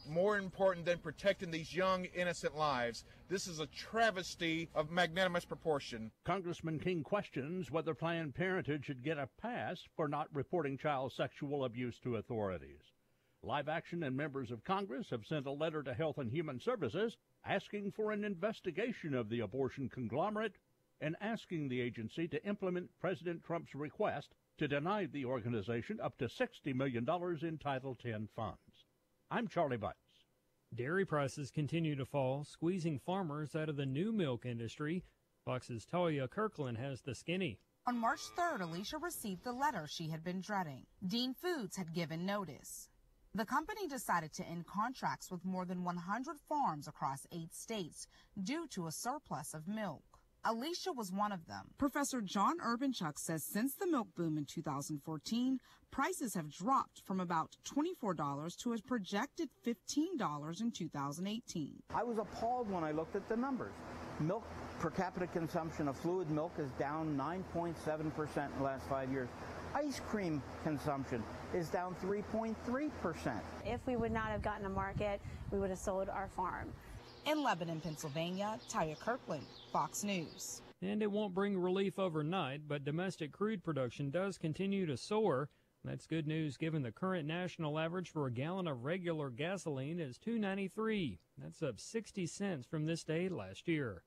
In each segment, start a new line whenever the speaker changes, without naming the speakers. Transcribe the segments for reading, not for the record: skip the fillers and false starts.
more important than protecting these young, innocent lives. This is a travesty of magnanimous proportion.
Congressman King questions whether Planned Parenthood should get a pass for not reporting child sexual abuse to authorities. Live Action and members of Congress have sent a letter to Health and Human Services asking for an investigation of the abortion conglomerate and asking the agency to implement President Trump's request to deny the organization up to $60 million in Title X funds. I'm Charlie Butts.
Dairy prices continue to fall, squeezing farmers out of the new milk industry. Fox's Talia Kirkland has the skinny.
On March 3rd, Alicia received the letter she had been dreading. Dean Foods had given notice. The company decided to end contracts with more than 100 farms across 8 states due to a surplus of milk. Alicia was one of them. Professor John Urbanchuk says since the milk boom in 2014, prices have dropped from about $24 to a projected $15 in 2018.
I was appalled when I looked at the numbers. Milk per capita consumption of fluid milk is down 9.7% in the last 5 years. Ice cream consumption is down 3.3%.
If we would not have gotten a market, we would have sold our farm.
In Lebanon, Pennsylvania, Talia Kirkland, Fox News.
And it won't bring relief overnight, but domestic crude production does continue to soar. That's good news given the current national average for a gallon of regular gasoline is $2.93. That's up 60 cents from this day last year.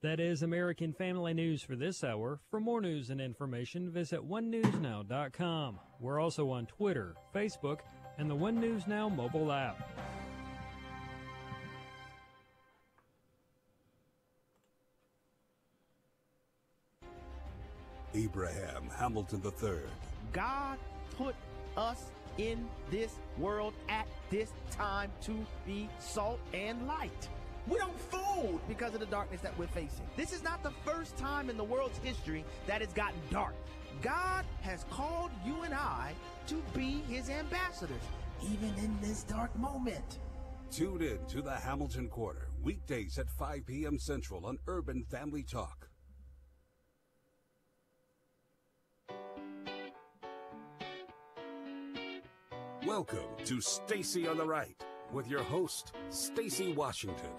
That is American Family News for this hour. For more news and information, visit onenewsnow.com. We're also on Twitter, Facebook, and the One News Now mobile app.
Abraham Hamilton III.
God put us in this world at this time to be salt and light. We don't fold because of the darkness that we're facing. This is not the first time in the world's history that it's gotten dark. God has called you and I to be his ambassadors, even in this dark moment.
Tune in to the Hamilton Quarter, weekdays at 5 p.m. Central on Urban Family Talk. Welcome to Stacy on the Right with your host, Stacy Washington.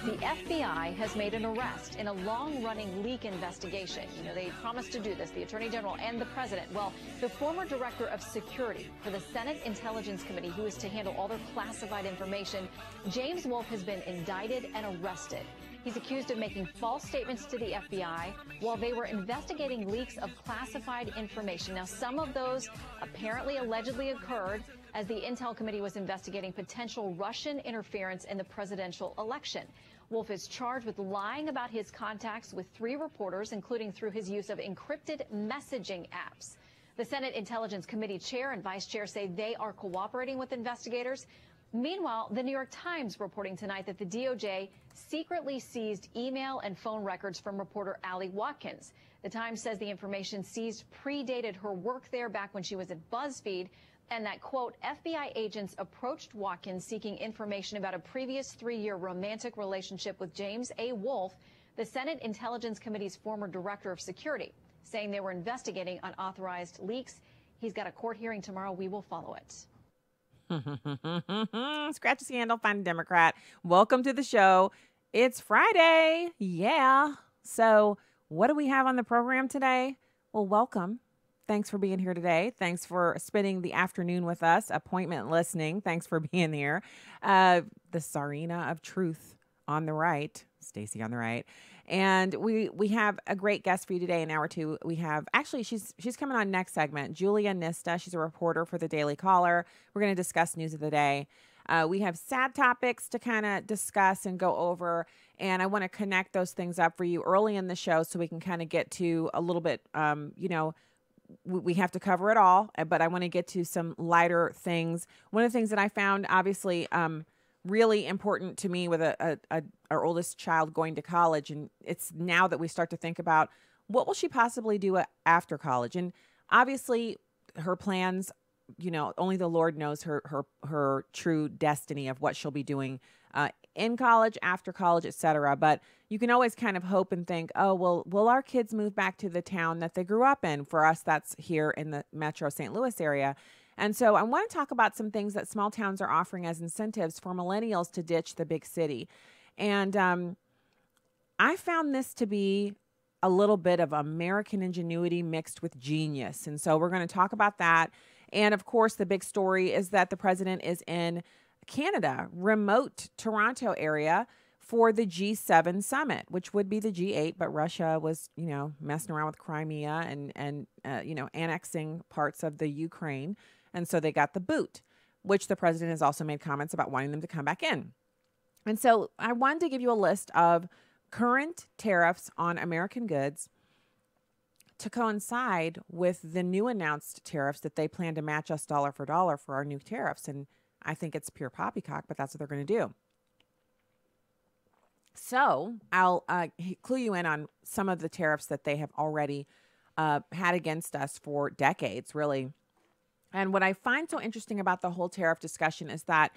The FBI has made an arrest in a long-running leak investigation. You know, they promised to do this, the Attorney General and the President. Well, the former Director of Security for the Senate Intelligence Committee, who is to handle all their classified information, James Wolfe, has been indicted and arrested. He's accused of making false statements to the FBI while they were investigating leaks of classified information. Now, some of those apparently allegedly occurred as the Intel Committee was investigating potential Russian interference in the presidential election. Wolfe is charged with lying about his contacts with 3 reporters, including through his use of encrypted messaging apps. The Senate Intelligence Committee chair and vice chair say they are cooperating with investigators. Meanwhile, the New York Times reporting tonight that the DOJ secretly seized email and phone records from reporter Allie Watkins. The Times says the information seized predated her work there back when she was at BuzzFeed, and that, quote, FBI agents approached Watkins seeking information about a previous 3-year romantic relationship with James A. Wolfe, the Senate Intelligence Committee's former Director of Security, saying they were investigating unauthorized leaks. He's got a court hearing tomorrow. We will follow it.
Scratch a scandal, find a Democrat. Welcome to the show. It's Friday. Yeah. So what do we have on the program today? Well, welcome. Thanks for being here today. Thanks for spending the afternoon with us. Appointment listening. Thanks for being here. The Tsarina of Truth on the right, Stacy on the right. And we have a great guest for you today in hour 2. We have, actually, she's coming on next segment, Julia Nista. She's a reporter for the Daily Caller. We're going to discuss news of the day. We have sad topics to kind of discuss and go over, and I want to connect those things up for you early in the show so we can kind of get to a little bit, we have to cover it all, but I want to get to some lighter things. One of the things that I found, obviously, really important to me with our oldest child going to college, and it's now that we start to think about what will she possibly do after college. And obviously her plans, only the Lord knows her true destiny of what she'll be doing in college, after college, etc. But you can always kind of hope and think, oh, well, will our kids move back to the town that they grew up in? For us, that's here in the Metro St. Louis area. And so I want to talk about some things that small towns are offering as incentives for millennials to ditch the big city. And I found this to be a little bit of American ingenuity mixed with genius. And so we're going to talk about that. And of course, the big story is that the president is in Canada, remote Toronto area, for the G7 summit, which would be the G8, but Russia was, messing around with Crimea and annexing parts of the Ukraine. And so they got the boot, which the president has also made comments about wanting them to come back in. And so I wanted to give you a list of current tariffs on American goods to coincide with the new announced tariffs that they plan to match us dollar for dollar for our new tariffs. And I think it's pure poppycock, but that's what they're going to do. So I'll clue you in on some of the tariffs that they have already had against us for decades, really. And what I find so interesting about the whole tariff discussion is that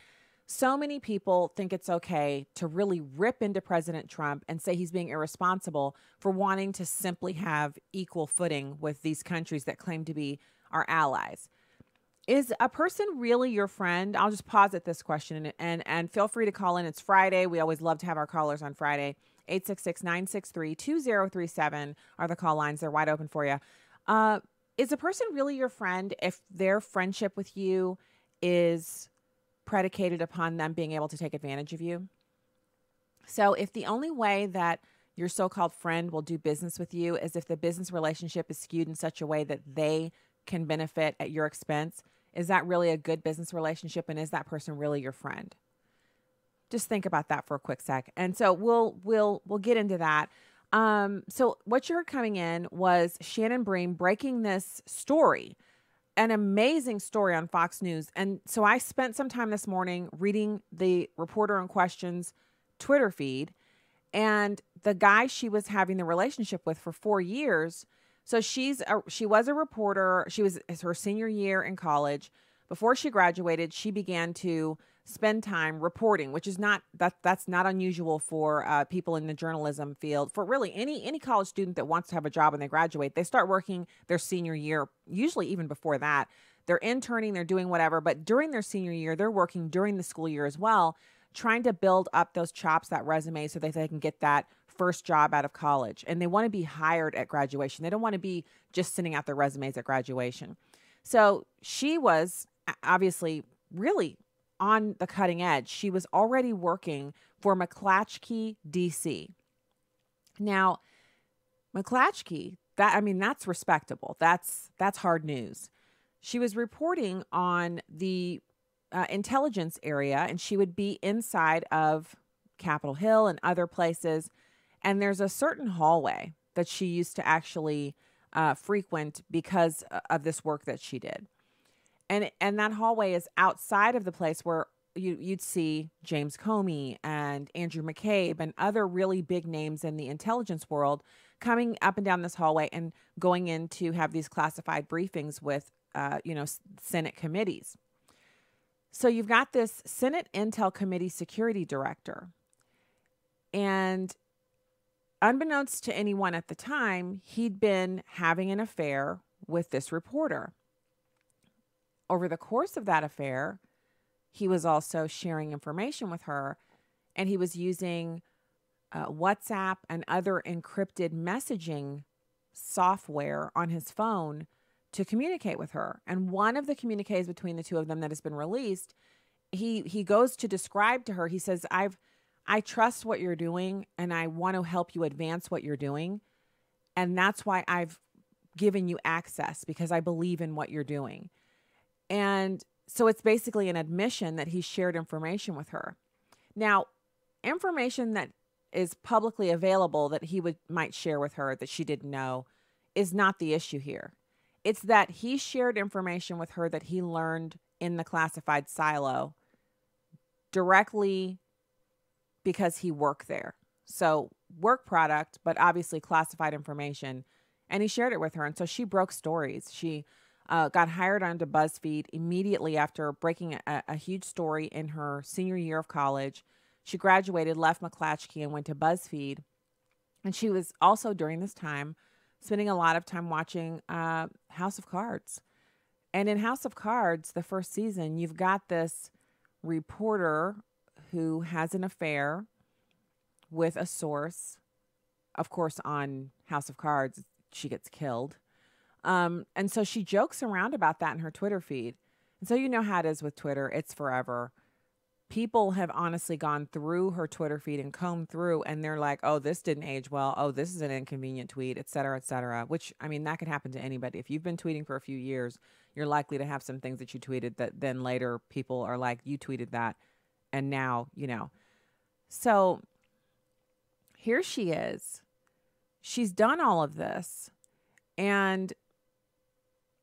so many people think it's okay to really rip into President Trump and say he's being irresponsible for wanting to simply have equal footing with these countries that claim to be our allies. Is a person really your friend? I'll just pause at this question and feel free to call in. It's Friday. We always love to have our callers on Friday. 866-963-2037 are the call lines. They're wide open for you. Is a person really your friend if their friendship with you is predicated upon them being able to take advantage of you? So if the only way that your so-called friend will do business with you is if the business relationship is skewed in such a way that they can benefit at your expense, is that really a good business relationship? And is that person really your friend? Just think about that for a quick sec. And so we'll get into that. So what you heard coming in was Shannon Bream breaking this story, an amazing story on Fox News. And so I spent some time this morning reading the reporter in question's Twitter feed, and the guy she was having the relationship with for 4 years. So she was a reporter. It's her senior year in college. Before she graduated, she began to spend time reporting, which is that's not unusual for people in the journalism field. For really any college student that wants to have a job when they graduate, they start working their senior year, usually even before that. They're interning, they're doing whatever, but during their senior year, they're working during the school year as well, trying to build up those chops, that resume, so that they can get that first job out of college. And they want to be hired at graduation. They don't want to be just sending out their resumes at graduation. So she was obviously really on the cutting edge. She was already working for McClatchy, DC. Now, McClatchy, that's respectable. That's hard news. She was reporting on the intelligence area, and she would be inside of Capitol Hill and other places. And there's a certain hallway that she used to actually frequent because of this work that she did. And that hallway is outside of the place where you'd see James Comey and Andrew McCabe and other really big names in the intelligence world coming up and down this hallway and going in to have these classified briefings with, Senate committees. So you've got this Senate Intel Committee security director. And unbeknownst to anyone at the time, he'd been having an affair with this reporter. Over the course of that affair, he was also sharing information with her, and he was using WhatsApp and other encrypted messaging software on his phone to communicate with her. And one of the communiques between the two of them that has been released, he goes to describe to her, he says, I trust what you're doing, and I want to help you advance what you're doing. And that's why I've given you access, because I believe in what you're doing. And so it's basically an admission that he shared information with her. Now, information that is publicly available that he might share with her that she didn't know is not the issue here. It's that he shared information with her that he learned in the classified silo directly because he worked there. So work product, but obviously classified information. And he shared it with her. And so she broke stories. She got hired onto BuzzFeed immediately after breaking a huge story in her senior year of college. She graduated, left McClatchy, and went to BuzzFeed. And she was also, during this time, spending a lot of time watching House of Cards. And in House of Cards, the first season, you've got this reporter who has an affair with a source. Of course, on House of Cards, she gets killed. And so she jokes around about that in her Twitter feed. And so you know how it is with Twitter. It's forever. People have honestly gone through her Twitter feed and combed through, and they're like, oh, this didn't age well. Oh, this is an inconvenient tweet, et cetera, which, I mean, that could happen to anybody. If you've been tweeting for a few years, you're likely to have some things that you tweeted that then later people are like, you tweeted that, and now, you know. So here she is. She's done all of this, and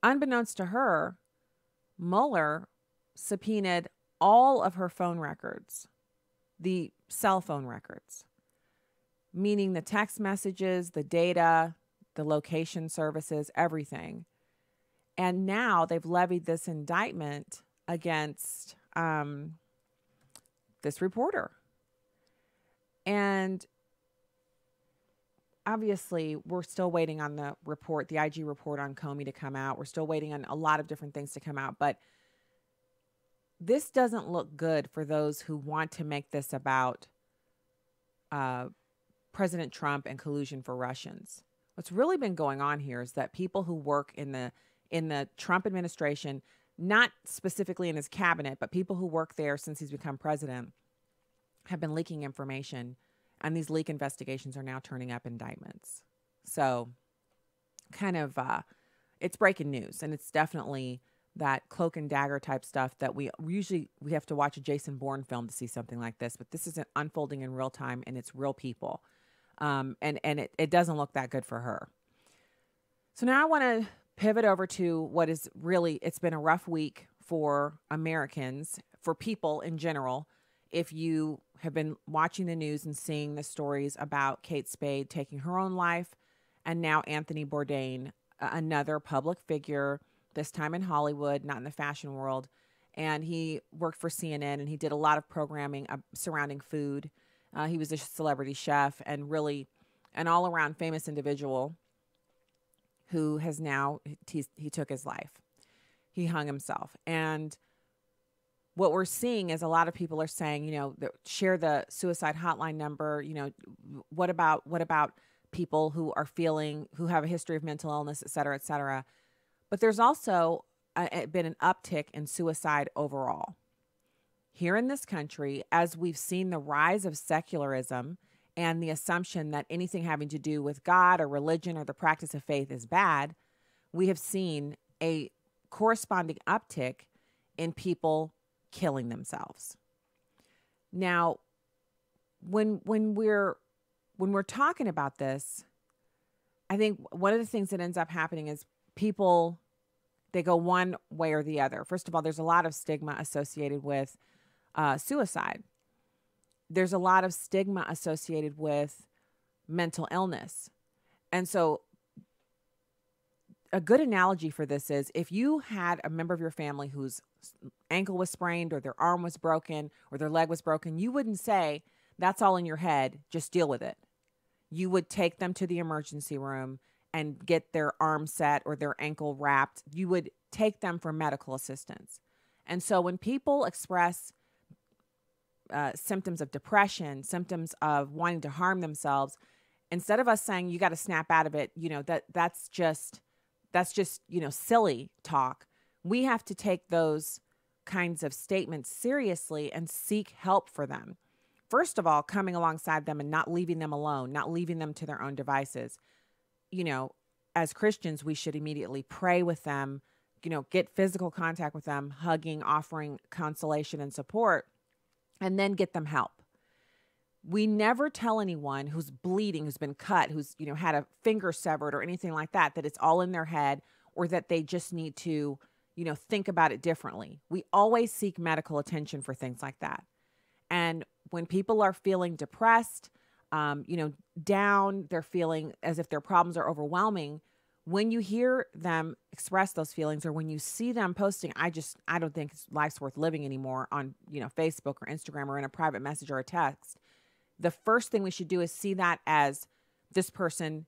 unbeknownst to her, Mueller subpoenaed all of her phone records, the cell phone records, meaning the text messages, the data, the location services, everything. And now they've levied this indictment against this reporter. And obviously, we're still waiting on the report, the IG report on Comey to come out. We're still waiting on a lot of different things to come out. But this doesn't look good for those who want to make this about President Trump and collusion for Russians. What's really been going on here is that people who work in the Trump administration, not specifically in his cabinet, but people who work there since he's become president, have been leaking information. And these leak investigations are now turning up indictments. So kind of, it's breaking news. And it's definitely that cloak and dagger type stuff that we have to watch a Jason Bourne film to see something like this. But this isn't unfolding in real time, and it's real people. And it doesn't look that good for her. So now I want to pivot over to what is really, it's been a rough week for Americans, for people in general. If you have been watching the news and seeing the stories about Kate Spade taking her own life, and now Anthony Bourdain, another public figure, this time in Hollywood, not in the fashion world. And he worked for CNN, and he did a lot of programming surrounding food. He was a celebrity chef and really an all-around famous individual who has now, he took his life. He hung himself. And what we're seeing is a lot of people are saying, you know, share the suicide hotline number. You know, what about people who are who have a history of mental illness, et cetera, et cetera. But there's also been an uptick in suicide overall. Here in this country, as we've seen the rise of secularism and the assumption that anything having to do with God or religion or the practice of faith is bad, we have seen a corresponding uptick in people killing themselves. Now, when we're talking about this, I think one of the things that ends up happening is people, they go one way or the other. First of all, there's a lot of stigma associated with suicide. There's a lot of stigma associated with mental illness. And so a good analogy for this is if you had a member of your family whose ankle was sprained or their arm was broken or their leg was broken, you wouldn't say, that's all in your head, just deal with it. You would take them to the emergency room and get their arm set or their ankle wrapped. You would take them for medical assistance. And so when people express symptoms of depression, symptoms of wanting to harm themselves, instead of us saying you got to snap out of it, you know, that's just, you know, silly talk. We have to take those kinds of statements seriously and seek help for them. First of all, coming alongside them and not leaving them alone, not leaving them to their own devices. You know, as Christians, we should immediately pray with them, you know, get physical contact with them, hugging, offering consolation and support, and then get them help. We never tell anyone who's bleeding, who's been cut, who's, you know, had a finger severed or anything like that, that it's all in their head or that they just need to, you know, think about it differently. We always seek medical attention for things like that. And when people are feeling depressed, you know, down, they're feeling as if their problems are overwhelming. When you hear them express those feelings or when you see them posting, I don't think life's worth living anymore on, you know, Facebook or Instagram or in a private message or a text. The first thing we should do is see that as this person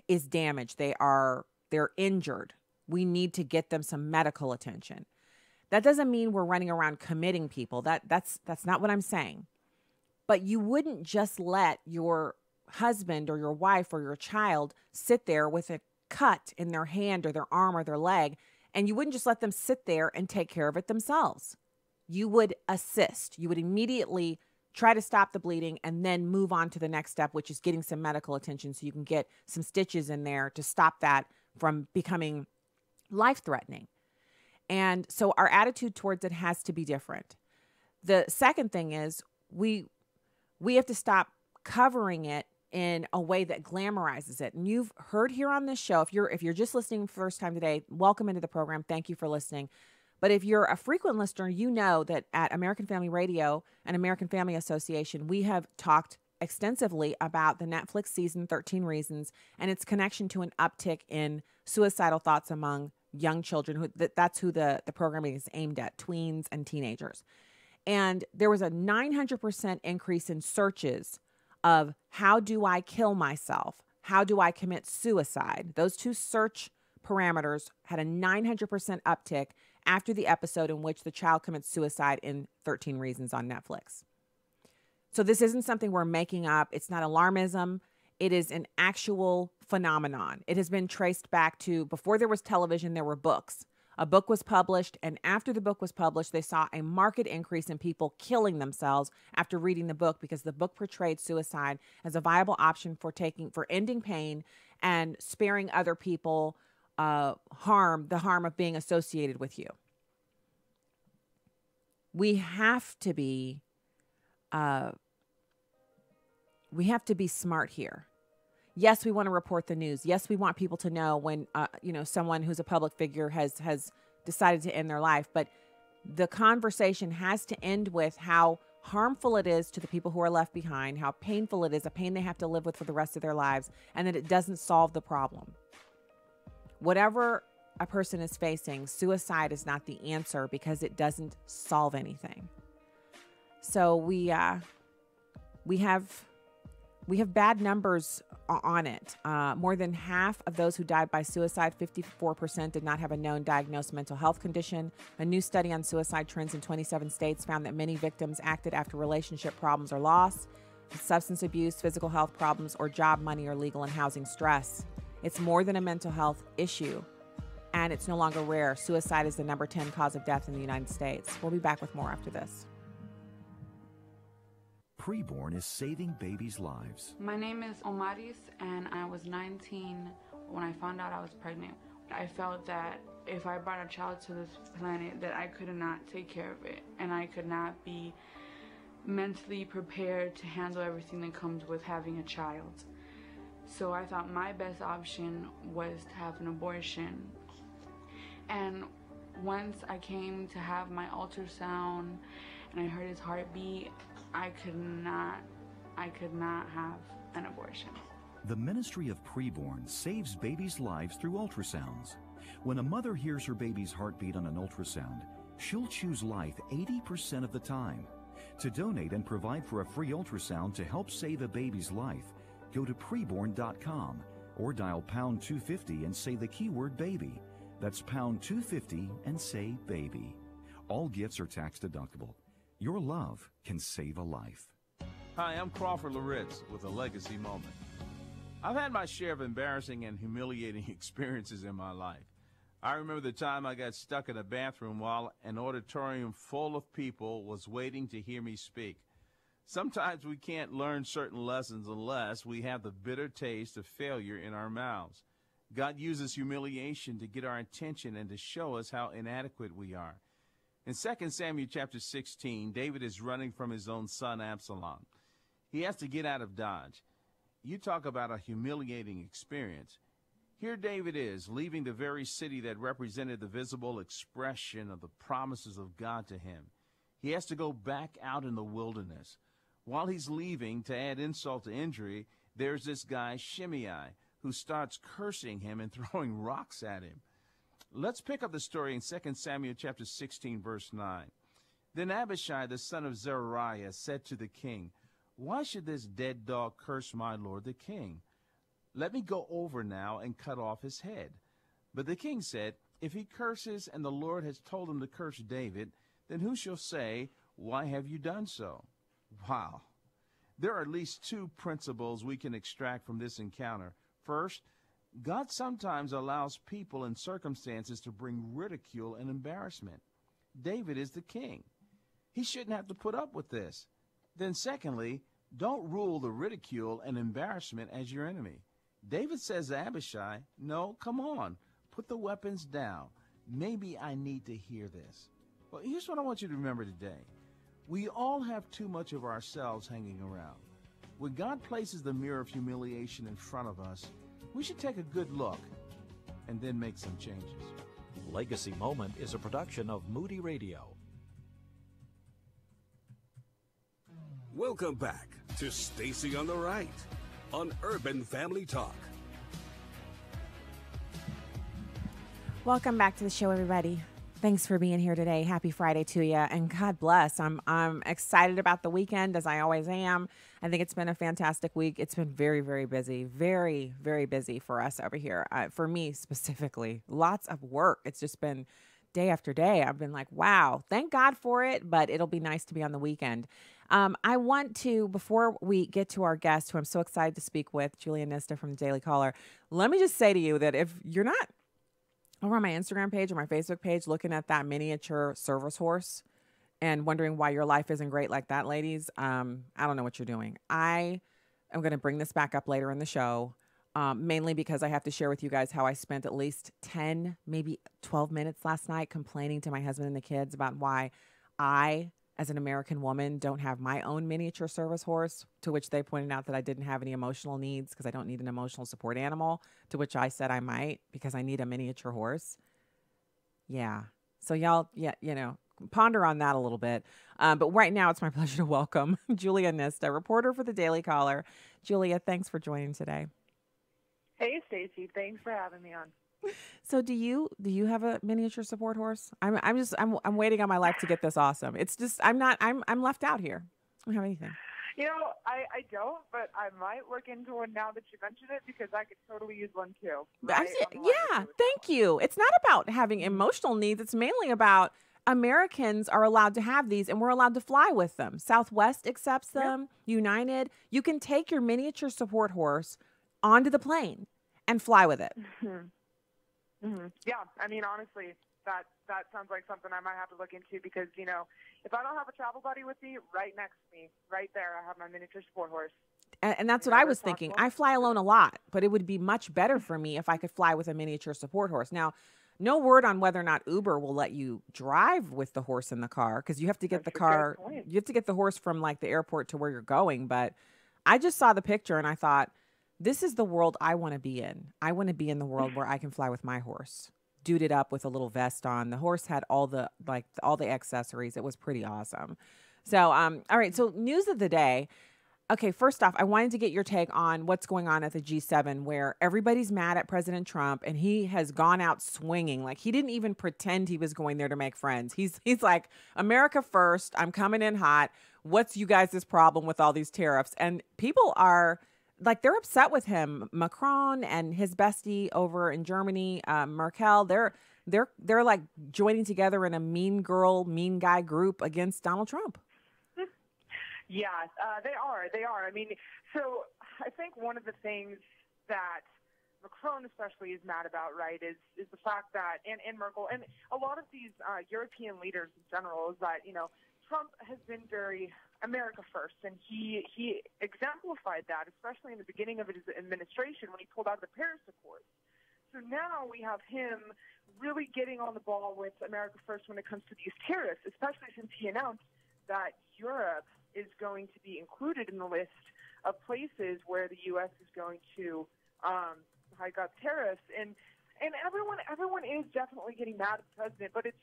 is damaged. They're injured. We need to get them some medical attention. That doesn't mean we're running around committing people. That's not what I'm saying. But you wouldn't just let your husband or your wife or your child sit there with a cut in their hand or their arm or their leg, and you wouldn't just let them sit there and take care of it themselves. You would assist. You would immediately try to stop the bleeding and then move on to the next step, which is getting some medical attention so you can get some stitches in there to stop that from becoming life-threatening. And so our attitude towards it has to be different. The second thing is we have to stop covering it in a way that glamorizes it. And you've heard here on this show, if you're just listening first time today, welcome into the program. Thank you for listening. But if you're a frequent listener, you know that at American Family Radio and American Family Association, we have talked extensively about the Netflix season 13 Reasons and its connection to an uptick in suicidal thoughts among young children. That's who the programming is aimed at, tweens and teenagers. And there was a 900% increase in searches of how do I kill myself? How do I commit suicide? Those two search parameters had a 900% uptick after the episode in which the child commits suicide in 13 Reasons on Netflix. So this isn't something we're making up. It's not alarmism. It is an actual phenomenon. It has been traced back to before there was television, there were books. A book was published, and after the book was published, they saw a marked increase in people killing themselves after reading the book because the book portrayed suicide as a viable option for ending pain and sparing other people the harm of being associated with you. We have to be smart here. Yes, we want to report the news. Yes, we want people to know when someone who's a public figure has decided to end their life. But the conversation has to end with how harmful it is to the people who are left behind, how painful it is, a pain they have to live with for the rest of their lives, and that it doesn't solve the problem. Whatever a person is facing, suicide is not the answer because it doesn't solve anything. So we have bad numbers on it. More than half of those who died by suicide, 54%, did not have a known diagnosed mental health condition. A new study on suicide trends in 27 states found that many victims acted after relationship problems or loss, substance abuse, physical health problems, or job, money, or legal and housing stress. It's more than a mental health issue, and it's no longer rare. Suicide is the number 10 cause of death in the United States. We'll be back with more after this.
Preborn is saving babies' lives.
My name is Omaris, and I was 19 when I found out I was pregnant. I felt that if I brought a child to this planet, that I could not take care of it, and I could not be mentally prepared to handle everything that comes with having a child. So I thought my best option was to have an abortion. And once I came to have my ultrasound and I heard his heartbeat, I could not have an abortion.
The Ministry of Preborn saves babies' lives through ultrasounds. When a mother hears her baby's heartbeat on an ultrasound, she'll choose life 80% of the time. To donate and provide for a free ultrasound to help save a baby's life, go to preborn.com or dial pound 250 and say the keyword baby. That's pound 250 and say baby. All gifts are tax deductible. Your love can save a life.
Hi, I'm Crawford Loritz with a legacy moment. I've had my share of embarrassing and humiliating experiences in my life. I remember the time I got stuck in a bathroom while an auditorium full of people was waiting to hear me speak. Sometimes we can't learn certain lessons unless we have the bitter taste of failure in our mouths. God uses humiliation to get our attention and to show us how inadequate we are. In 2 Samuel chapter 16, David is running from his own son Absalom. He has to get out of Dodge. You talk about a humiliating experience. Here David is, leaving the very city that represented the visible expression of the promises of God to him. He has to go back out in the wilderness. While he's leaving, to add insult to injury, there's this guy Shimei, who starts cursing him and throwing rocks at him. Let's pick up the story in 2 Samuel chapter 16, verse 9. Then Abishai, the son of Zeruiah, said to the king, "Why should this dead dog curse my lord the king? Let me go over now and cut off his head." But the king said, if he curses and the Lord has told him to curse David, then who shall say, why have you done so? Wow. There are at least two principles we can extract from this encounter. First, God sometimes allows people and circumstances to bring ridicule and embarrassment. David is the king. He shouldn't have to put up with this. Then secondly, don't rule the ridicule and embarrassment as your enemy. David says to Abishai, no, come on, put the weapons down. Maybe I need to hear this. Well, here's what I want you to remember today. We all have too much of ourselves hanging around. When God places the mirror of humiliation in front of us, we should take a good look and then make some changes.
Legacy Moment is a production of Moody Radio.
Welcome back to Stacy on the Right on Urban Family Talk.
Welcome back to the show, everybody. Thanks for being here today. Happy Friday to you, and God bless. I'm excited about the weekend, as I always am. I think it's been a fantastic week. It's been very, very busy, very, very busy for us over here. For me specifically, lots of work. It's just been day after day. I've been like, wow, thank God for it, but it'll be nice to be on the weekend. I want to, before we get to our guest, who I'm so excited to speak with, Julia Nista from the Daily Caller, let me just say to you that if you're not over on my Instagram page or my Facebook page looking at that miniature service horse and wondering why your life isn't great like that, ladies, I don't know what you're doing. I am going to bring this back up later in the show, mainly because I have to share with you guys how I spent at least 10, maybe 12 minutes last night complaining to my husband and the kids about why I, as an American woman, don't have my own miniature service horse, to which they pointed out that I didn't have any emotional needs because I don't need an emotional support animal, to which I said I might because I need a miniature horse. Yeah. So y'all, ponder on that a little bit. But right now it's my pleasure to welcome Julia Nista, reporter for the Daily Caller. Julia, thanks for joining today.
Hey, Stacey. Thanks for having me on.
So do you have a miniature support horse? I'm waiting on my life to get this awesome. It's just I'm left out here. I don't have anything.
I don't, but I might look into one now that you mentioned it because I could totally use one too.
Yeah, thank you. It's not about having emotional needs. It's mainly about Americans are allowed to have these and we're allowed to fly with them. Southwest accepts them. Yep. United. You can take your miniature support horse onto the plane and fly with it.
Mm-hmm. Mm-hmm. Yeah, I mean, honestly, that sounds like something I might have to look into because, if I don't have a travel buddy with me, right next to me, right there, I have my miniature sport horse.
And that's what I was thinking. I fly alone a lot, but it would be much better for me if I could fly with a miniature support horse. Now, no word on whether or not Uber will let you drive with the horse in the car because you have to get the car, you have to get the horse from like the airport to where you're going. But I just saw the picture and I thought, this is the world I want to be in. I want to be in the world where I can fly with my horse, duded up with a little vest on. The horse had all the accessories. It was pretty awesome. So, all right. So news of the day. Okay. First off, I wanted to get your take on what's going on at the G7 where everybody's mad at President Trump and he has gone out swinging. Like he didn't even pretend he was going there to make friends. He's like, America first. I'm coming in hot. What's you guys' problem with all these tariffs? And people are like, they're upset with him. Macron and his bestie over in Germany, Merkel, they're like joining together in a mean girl, mean guy group against Donald Trump.
Yeah, they are. I mean, so I think one of the things that Macron especially is mad about, right, is the fact that, and Merkel, and a lot of these European leaders in general, is that, Trump has been very America first, and he exemplified that, especially in the beginning of his administration when he pulled out of the Paris Accord. So now we have him really getting on the ball with America first when it comes to these tariffs, especially since he announced that Europe is going to be included in the list of places where the U.S. is going to hike up tariffs. And everyone is definitely getting mad at the president, but it's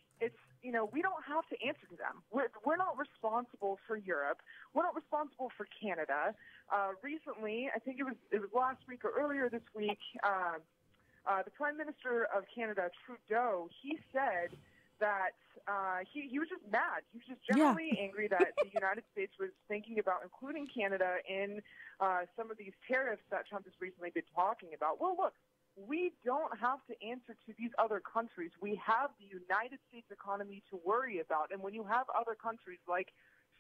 we don't have to answer to them. We're not responsible for Europe. We're not responsible for Canada. Recently, I think it was last week or earlier this week, the Prime Minister of Canada, Trudeau, he said that he was just mad. He was just generally angry that the United States was thinking about including Canada in some of these tariffs that Trump has recently been talking about. Well, look, we don't have to answer to these other countries. We have the United States economy to worry about. And when you have other countries like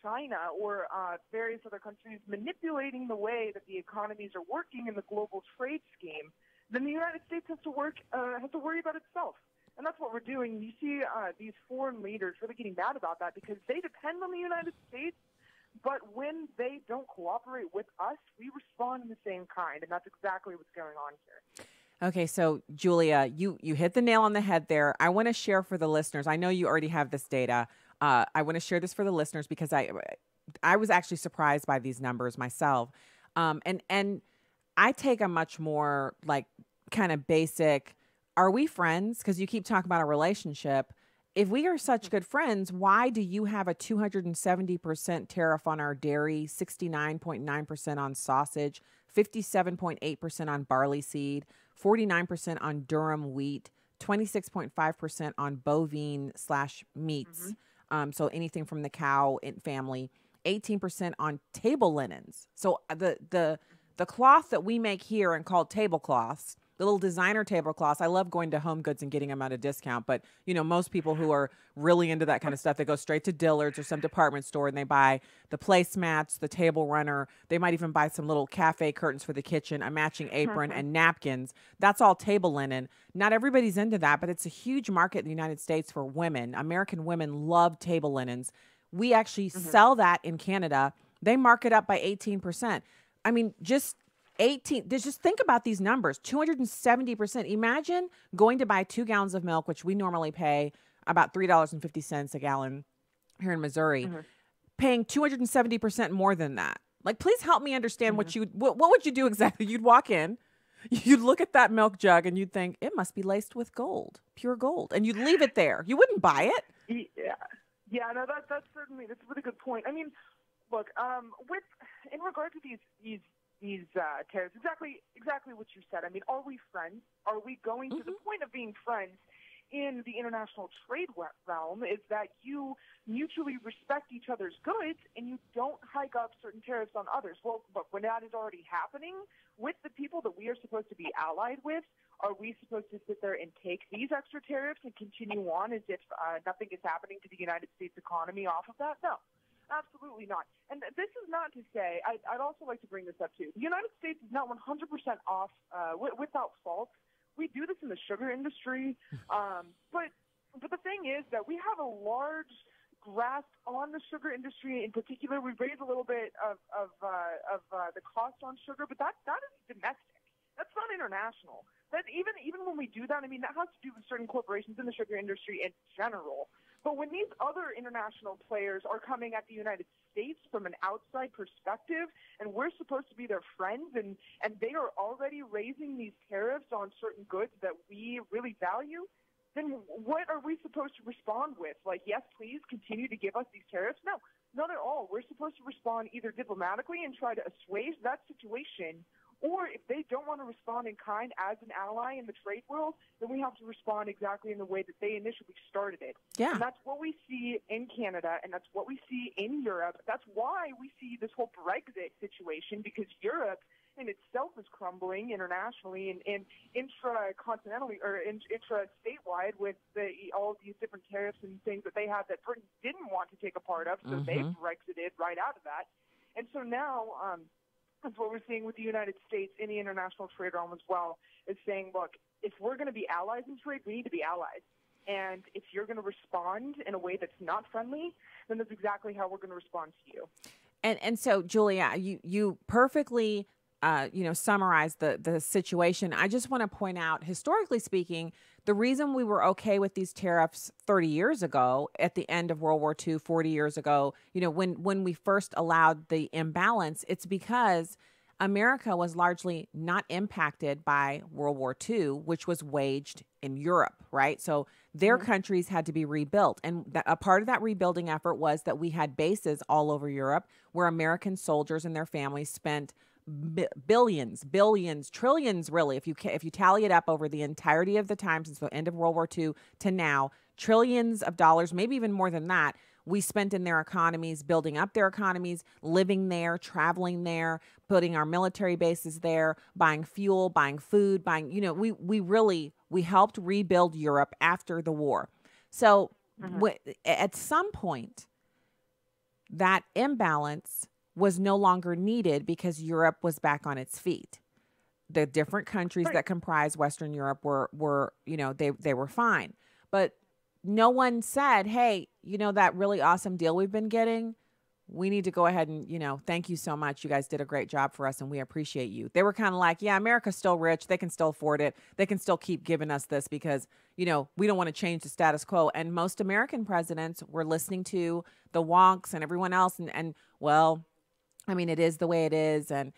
China or various other countries manipulating the way that the economies are working in the global trade scheme, then the United States has to worry about itself. And that's what we're doing. You see these foreign leaders really getting mad about that because they depend on the United States, but when they don't cooperate with us, we respond in the same kind, and that's exactly what's going on here.
Okay, so Julia, you hit the nail on the head there. I want to share for the listeners. I know you already have this data. I want to share this for the listeners because I was actually surprised by these numbers myself. And I take a much more like kind of basic, are we friends? Because you keep talking about a relationship. If we are such good friends, why do you have a 270% tariff on our dairy, 69.9% on sausage, 57.8% on barley seed, 49% on durum wheat, 26.5% on bovine/meats, so anything from the cow family, 18% on table linens. So the cloth that we make here and called tablecloths, the little designer tablecloths. I love going to Home Goods and getting them at a discount. But, you know, most people who are really into that kind of stuff, they go straight to Dillard's or some department store and they buy the placemats, the table runner. They might even buy some little cafe curtains for the kitchen, a matching apron, and napkins. That's all table linen. Not everybody's into that, but it's a huge market in the United States for women. American women love table linens. We actually sell that in Canada. They mark it up by 18%. I mean, just think about these numbers, 270%. Imagine going to buy 2 gallons of milk, which we normally pay about $3.50 a gallon here in Missouri, paying 270% more than that. Like, please help me understand what would you do exactly? You'd walk in, you'd look at that milk jug and you'd think it must be laced with gold, pure gold. And you'd leave it there. You wouldn't buy it.
Yeah, no, that's a really good point. I mean, look, in regard to these tariffs, exactly what you said. I mean, are we friends? Are we going to the point of being friends in the international trade realm is that you mutually respect each other's goods and you don't hike up certain tariffs on others. Well, but when that is already happening with the people that we are supposed to be allied with, are we supposed to sit there and take these extra tariffs and continue on as if nothing is happening to the United States economy off of that? No. Absolutely not. And this is not to say, I'd also like to bring this up too. The United States is not 100% off without fault. We do this in the sugar industry. But the thing is that we have a large grasp on the sugar industry in particular. We raise a little bit of the cost on sugar, but that is domestic. That's not international. That even when we do that, I mean, that has to do with certain corporations in the sugar industry in general. But when these other international players are coming at the United States from an outside perspective, and we're supposed to be their friends, and they are already raising these tariffs on certain goods that we really value, then what are we supposed to respond with? Like, yes, please continue to give us these tariffs? No, not at all. We're supposed to respond either diplomatically and try to assuage that situation, or if they don't want to respond in kind as an ally in the trade world, then we have to respond exactly in the way that they initially started it.
Yeah.
And that's what we see in Canada, and that's what we see in Europe. That's why we see this whole Brexit situation, because Europe in itself is crumbling internationally and intra-continentally or intra-statewide with all of these different tariffs and things that they have that Britain didn't want to take a part of, so they Brexited right out of that. And so now that's what we're seeing with the United States in the international trade realm as well, is saying, look, if we're going to be allies in trade, we need to be allies. And if you're going to respond in a way that's not friendly, then that's exactly how we're going to respond to you.
And so, Julia, you perfectly summarize the situation. I just want to point out, historically speaking, the reason we were okay with these tariffs 30 years ago, at the end of World War II, 40 years ago, when we first allowed the imbalance, it's because America was largely not impacted by World War II, which was waged in Europe, right? So their countries had to be rebuilt. And a part of that rebuilding effort was that we had bases all over Europe where American soldiers and their families spent billions, trillions, really, if you tally it up over the entirety of the time since the end of World War II to now, trillions of dollars, maybe even more than that, we spent in their economies, building up their economies, living there, traveling there, putting our military bases there, buying fuel, buying food, buying, we helped rebuild Europe after the war. So at some point, that imbalance was no longer needed because Europe was back on its feet. The different countries that comprise Western Europe were they were fine. But no one said, hey, that really awesome deal we've been getting, we need to go ahead and, thank you so much. You guys did a great job for us and we appreciate you. They were kind of like, yeah, America's still rich. They can still afford it. They can still keep giving us this because, we don't want to change the status quo. And most American presidents were listening to the wonks and everyone else. And well, I mean, it is the way it is, and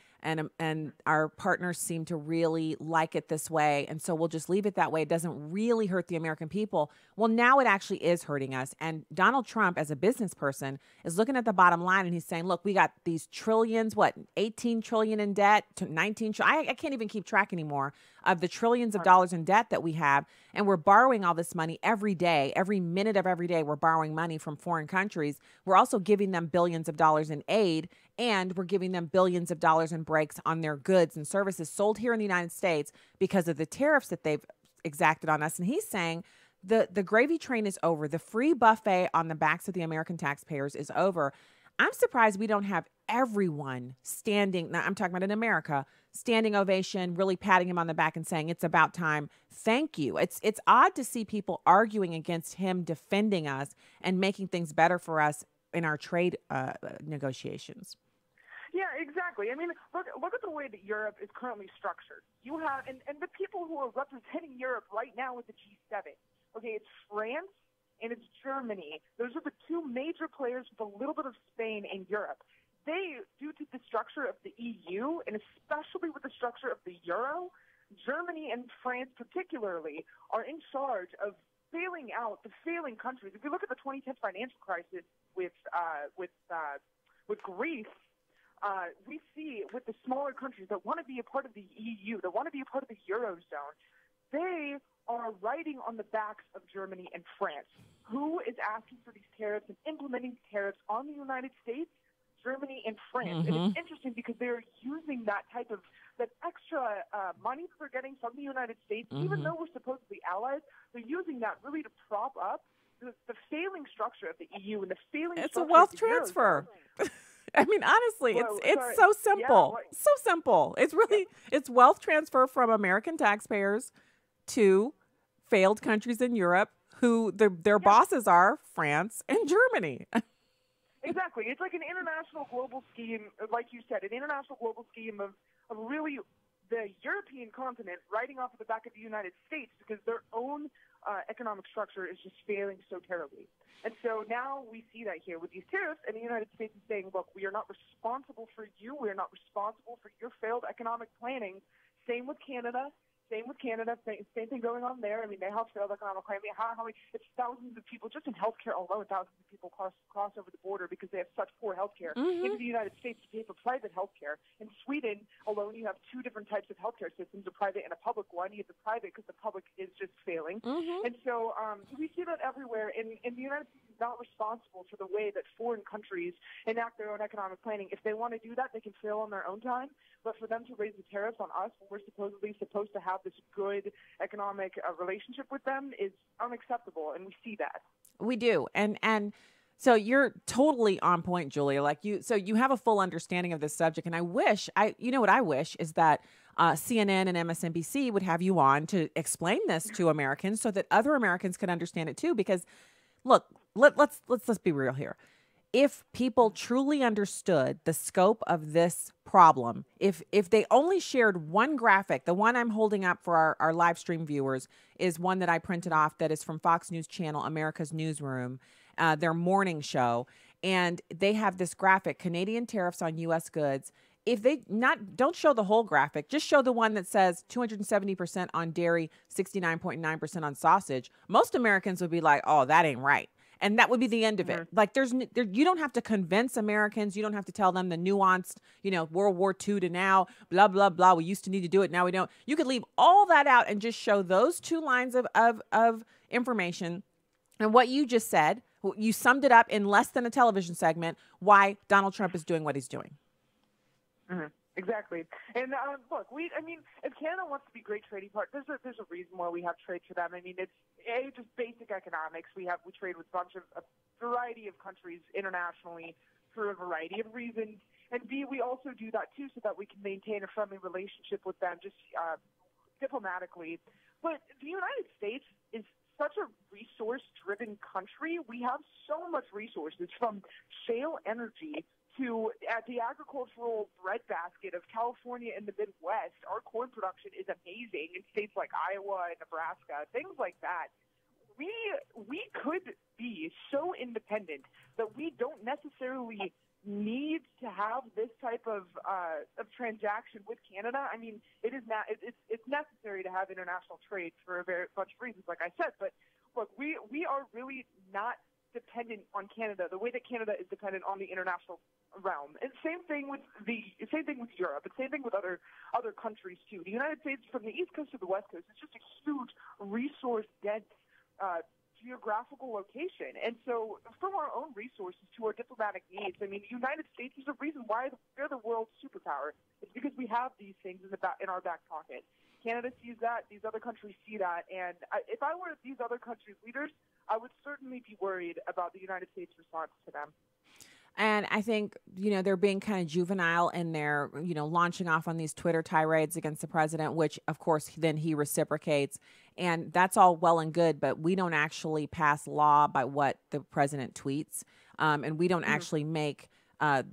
our partners seem to really like it this way, and so we'll just leave it that way. It doesn't really hurt the American people. Well, now it actually is hurting us, and Donald Trump, as a business person, is looking at the bottom line, and he's saying, look, we got these trillions, 18 trillion in debt, to 19 trillion. I can't even keep track anymore of the trillions of dollars in debt that we have, and we're borrowing all this money every day, every minute of every day. We're borrowing money from foreign countries. We're also giving them billions of dollars in aid, and we're giving them billions of dollars in breaks on their goods and services sold here in the United States because of the tariffs that they've exacted on us. And he's saying the gravy train is over. The free buffet on the backs of the American taxpayers is over. I'm surprised we don't have everyone standing. Now, I'm talking about in America, standing ovation, really patting him on the back and saying, it's about time. Thank you. It's odd to see people arguing against him defending us and making things better for us in our trade negotiations.
Yeah, exactly. I mean, look at the way that Europe is currently structured. You have, and the people who are representing Europe right now with the G7. Okay, it's France and it's Germany. Those are the two major players with a little bit of Spain in Europe. They, due to the structure of the EU, and especially with the structure of the Euro, Germany and France particularly are in charge of bailing out the failing countries. If you look at the 2010 financial crisis with Greece, we see with the smaller countries that want to be a part of the EU, that want to be a part of the Eurozone, they are riding on the backs of Germany and France. Who is asking for these tariffs and implementing tariffs on the United States? Germany and France. And it's interesting because they're using that extra money that they're getting from the United States, even though we're supposedly allies, they're using that really to prop up the failing structure of the EU and the failing
It's
structure
a wealth
of the
transfer. I mean, honestly,
Well,
it's so simple.
Yeah,
so simple. It's really, it's wealth transfer from American taxpayers to failed countries in Europe who their bosses are France and Germany.
Exactly. It's like an international global scheme, like you said, an international global scheme of really the European continent riding off of the back of the United States because their own economic structure is just failing so terribly. And so now we see that here with these tariffs, and the United States is saying, look, we are not responsible for you. We are not responsible for your failed economic planning. Same with Canada. Same thing going on there. I mean, they have failed economic planning. It's thousands of people, just in healthcare alone, thousands of people cross over the border because they have such poor healthcare into the United States to pay for private healthcare. In Sweden alone, you have two different types of healthcare systems, a private and a public one. You have the private because the public is just failing. And so we see that everywhere. And the United States is not responsible for the way that foreign countries enact their own economic planning. If they want to do that, they can fail on their own time. But for them to raise the tariffs on us when we're supposedly supposed to have this good economic relationship with them is unacceptable, and we see that.
We do, and so you're totally on point, Julia. So you have a full understanding of this subject, and I wish what I wish is that CNN and MSNBC would have you on to explain this to Americans so that other Americans could understand it too. Because look, let's be real here. If people truly understood the scope of this problem, if they only shared one graphic, the one I'm holding up for our live stream viewers is one that I printed off that is from Fox News Channel, America's Newsroom, their morning show. And they have this graphic, Canadian tariffs on U.S. goods. If they don't show the whole graphic, just show the one that says 270% on dairy, 69.9% on sausage. Most Americans would be like, oh, that ain't right. And that would be the end of it. Like you don't have to convince Americans. You don't have to tell them the nuanced, World War II to now, blah, blah, blah. We used to need to do it. Now we don't. You could leave all that out and just show those two lines of information. And what you just said, You summed it up in less than a television segment why Donald Trump is doing what he's doing.
Mm-hmm. Exactly. And look, if Canada wants to be great trading partners, there's a reason why we have trade for them. I mean, it's just basic economics. We trade with a variety of countries internationally for a variety of reasons. And B, we also do that too so that we can maintain a friendly relationship with them just diplomatically. But the United States is such a resource-driven country. We have so much resources, from shale energy to the agricultural breadbasket of California and the Midwest. Our corn production is amazing in states like Iowa and Nebraska, things like that. We could be so independent that we don't necessarily need to have this type of transaction with Canada. I mean, it's necessary to have international trade for a bunch of reasons, like I said. But look, we are really not dependent on Canada the way that Canada is dependent on the international realm. And same thing with Europe, and same thing with other countries too. The United States, from the East Coast to the West Coast, is just a huge resource-dense geographical location. And so from our own resources to our diplomatic needs, I mean, the United States is the reason why we're the world's superpower. It's because we have these things in our back pocket. Canada sees that. These other countries see that. And if I were these other countries' leaders, I would certainly be worried about the United States' response to them.
And I think, they're being kind of juvenile in their, launching off on these Twitter tirades against the president, which, of course, then he reciprocates. And that's all well and good, but we don't actually pass law by what the president tweets. And we don't actually make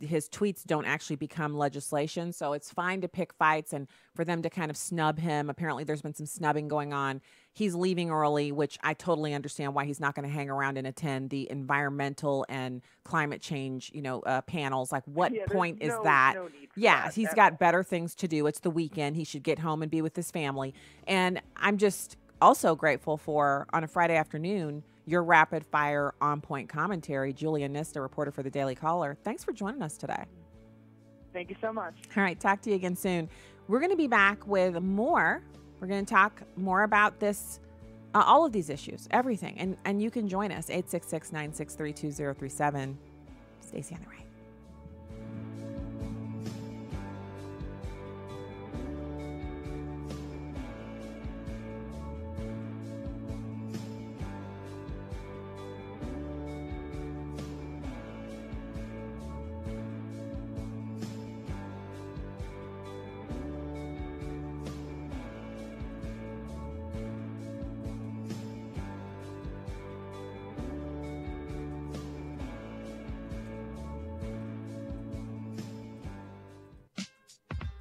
his tweets don't actually become legislation. So it's fine to pick fights and for them to kind of snub him. Apparently there's been some snubbing going on. He's leaving early, which I totally understand why he's not going to hang around and attend the environmental and climate change, panels. Like, what point is that?
No need for
that.
That.
He's got better things to do. It's the weekend. He should get home and be with his family. And I'm just also grateful for, on a Friday afternoon, your rapid fire on point commentary. Julia Nista, reporter for the Daily Caller. Thanks for joining us today.
Thank you so much.
All right. Talk to you again soon. We're going to be back with more. We're going to talk more about this, all of these issues, everything. And you can join us, 866-963-2037. Stacey on the right.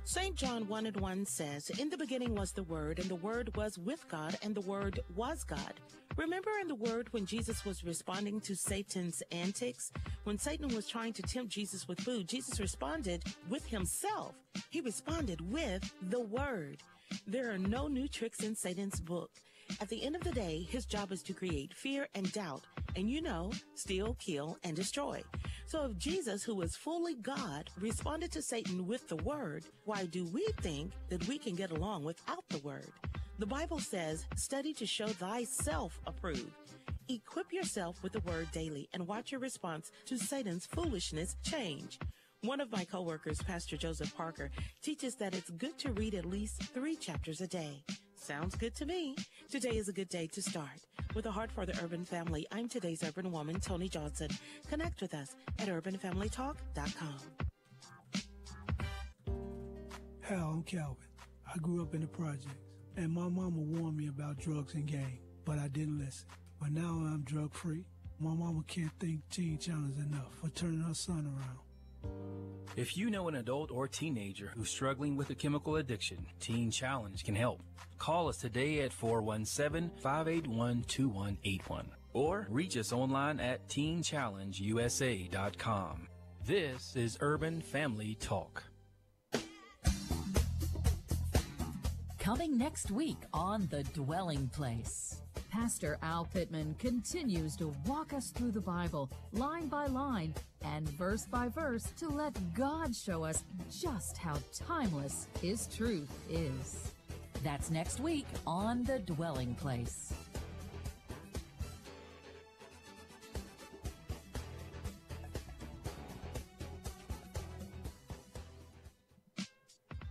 St. John 1:1 says, "In the beginning was the Word, and the Word was with God, and the Word was God." Remember in the Word when Jesus was responding to Satan's antics? When Satan was trying to tempt Jesus with food, Jesus responded with himself. He responded with the Word. There are no new tricks in Satan's book. At the end of the day, his job is to create fear and doubt, and steal, kill, and destroy. So if Jesus, who is fully God, responded to Satan with the Word, why do we think that we can get along without the Word? The Bible says, "Study to show thyself approved." Equip yourself with the Word daily and watch your response to Satan's foolishness change. One of my coworkers, Pastor Joseph Parker, teaches that it's good to read at least 3 chapters a day. Sounds good to me. Today is a good day to start. With a heart for the urban family, I'm today's urban woman, Tony Johnson. Connect with us at urbanfamilytalk.com.
Hal, I'm Calvin. I grew up in the projects, and my mama warned me about drugs and gang, but I didn't listen. But now I'm drug-free. My mama can't thank Teen Challenge enough for turning her son around.
If you know an adult or teenager who's struggling with a chemical addiction, Teen Challenge can help. Call us today at 417-581-2181 or reach us online at teenchallengeusa.com. This is Urban Family Talk.
Coming next week on The Dwelling Place, Pastor Al Pittman continues to walk us through the Bible, line by line and verse by verse, to let God show us just how timeless His truth is. That's next week on The Dwelling Place.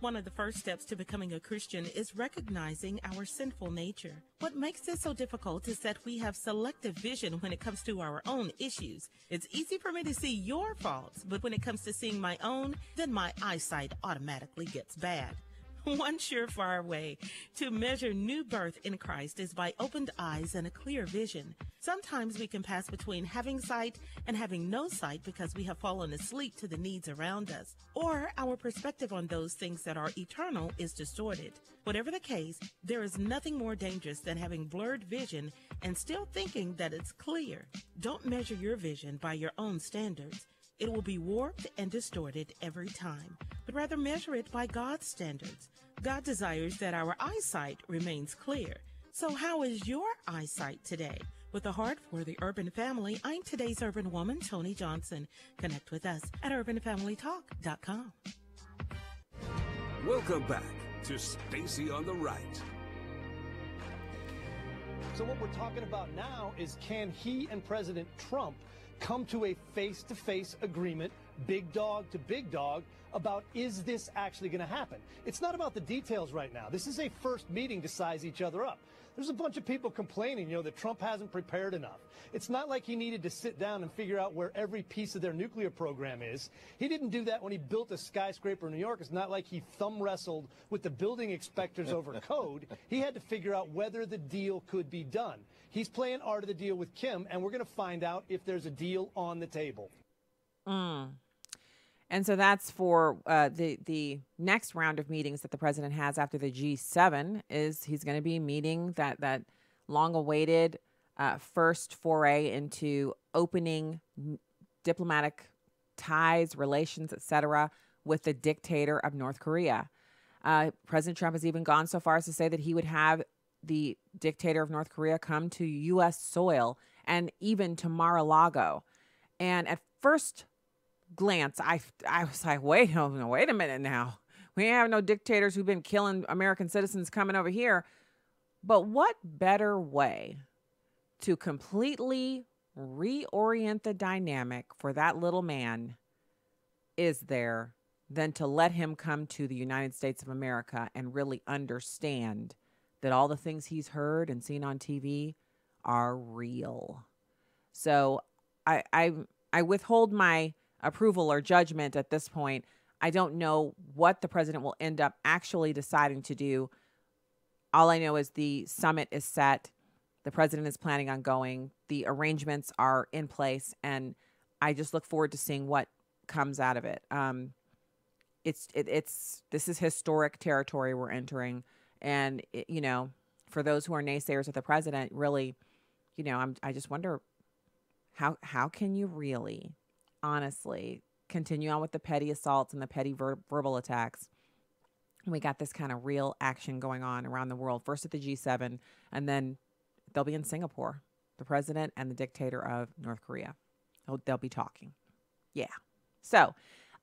One of the first steps to becoming a Christian is recognizing our sinful nature. What makes this so difficult is that we have selective vision when it comes to our own issues. It's easy for me to see your faults, but when it comes to seeing my own, then my eyesight automatically gets bad. One surefire way to measure new birth in Christ is by opened eyes and a clear vision. Sometimes we can pass between having sight and having no sight because we have fallen asleep to the needs around us, or our perspective on those things that are eternal is distorted. Whatever the case, there is nothing more dangerous than having blurred vision and still thinking that it's clear. Don't measure your vision by your own standards. It will be warped and distorted every time, but rather measure it by God's standards. God desires that our eyesight remains clear. So how is your eyesight today? With a heart for the urban family, I'm today's urban woman, Tony Johnson. Connect with us at urbanfamilytalk.com.
Welcome back to Stacy on the Right.
So what we're talking about now is, can he and President Trump come to a face-to-face agreement, big dog to big dog, about is this actually going to happen? It's not about the details right now. This is a first meeting to size each other up. There's a bunch of people complaining, that Trump hasn't prepared enough. It's not like he needed to sit down and figure out where every piece of their nuclear program is. He didn't do that when he built a skyscraper in New York. It's not like he thumb wrestled with the building inspectors over code. He had to figure out whether the deal could be done. He's playing art of the deal with Kim, and we're going to find out if there's a deal on the table.
And so that's for the next round of meetings that the president has after the G7 is he's going to be meeting that long-awaited first foray into opening diplomatic ties, relations, etc., with the dictator of North Korea. President Trump has even gone so far as to say that he would have the dictator of North Korea come to U.S. soil and even to Mar-a-Lago. And at first glance, I was like, wait a minute now. We have no dictators who've been killing American citizens coming over here. But what better way to completely reorient the dynamic for that little man is there than to let him come to the United States of America and really understand that all the things he's heard and seen on TV are real. So I withhold my approval or judgment at this point. I don't know what the president will end up actually deciding to do. All I know is the summit is set. The president is planning on going. The arrangements are in place, and I just look forward to seeing what comes out of it. This is historic territory we're entering, and for those who are naysayers of the president, really, I just wonder how can you really, honestly, continue on with the petty assaults and the petty verbal attacks? We got this kind of real action going on around the world, first at the G7, and then they'll be in Singapore, the president and the dictator of North Korea. They'll be talking. Yeah. So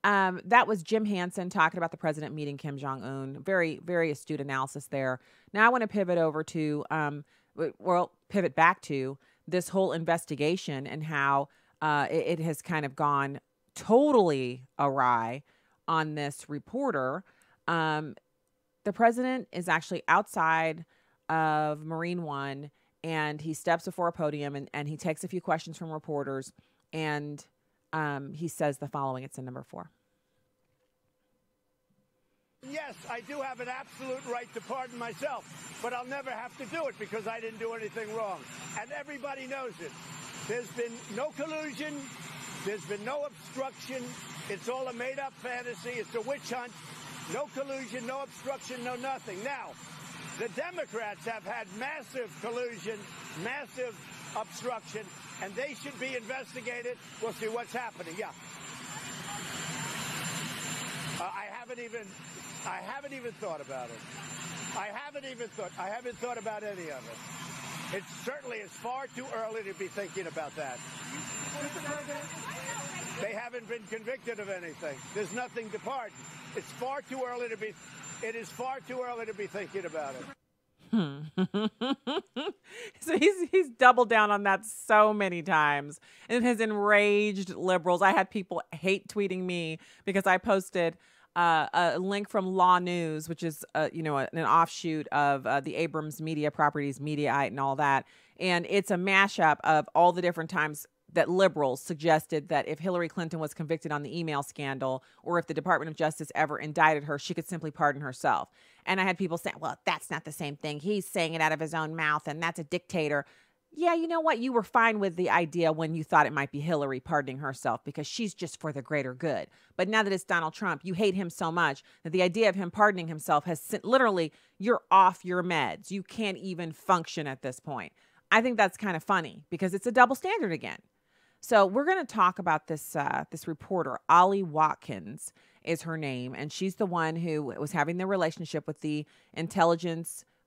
that was Jim Hansen talking about the president meeting Kim Jong-un. Very, very astute analysis there. Now I want to pivot over to, pivot back to this whole investigation and how it has kind of gone totally awry on this reporter. The president is actually outside of Marine One, and he steps before a podium and he takes a few questions from reporters, and he says the following. It's in number 4.
Yes, I do have an absolute right to pardon myself, but I'll never have to do it because I didn't do anything wrong. And everybody knows it. There's been no collusion. There's been no obstruction. It's all a made-up fantasy. It's a witch hunt. No collusion, no obstruction, no nothing. Now, the Democrats have had massive collusion, massive obstruction, and they should be investigated. We'll see what's happening. Yeah. I haven't even thought about it. I haven't thought about any of it. It certainly is far too early to be thinking about that. They haven't been convicted of anything. There's nothing to pardon. It is far too early to be thinking about it.
So he's doubled down on that so many times, and it has enraged liberals. I had people hate tweeting me because I posted a link from Law News, which is, an offshoot of the Abrams Media Properties, Mediaite, and all that. And it's a mashup of all the different times that liberals suggested that if Hillary Clinton was convicted on the email scandal, or if the Department of Justice ever indicted her, she could simply pardon herself. And I had people saying, well, that's not the same thing. He's saying it out of his own mouth, and that's a dictator. Yeah, you know what? You were fine with the idea when you thought it might be Hillary pardoning herself because she's just for the greater good. But now that it's Donald Trump, you hate him so much that the idea of him pardoning himself has literally, you're off your meds. You can't even function at this point. I think that's kind of funny because it's a double standard again. So we're going to talk about this reporter, Ollie Watkins is her name, and she's the one who was having the relationship with the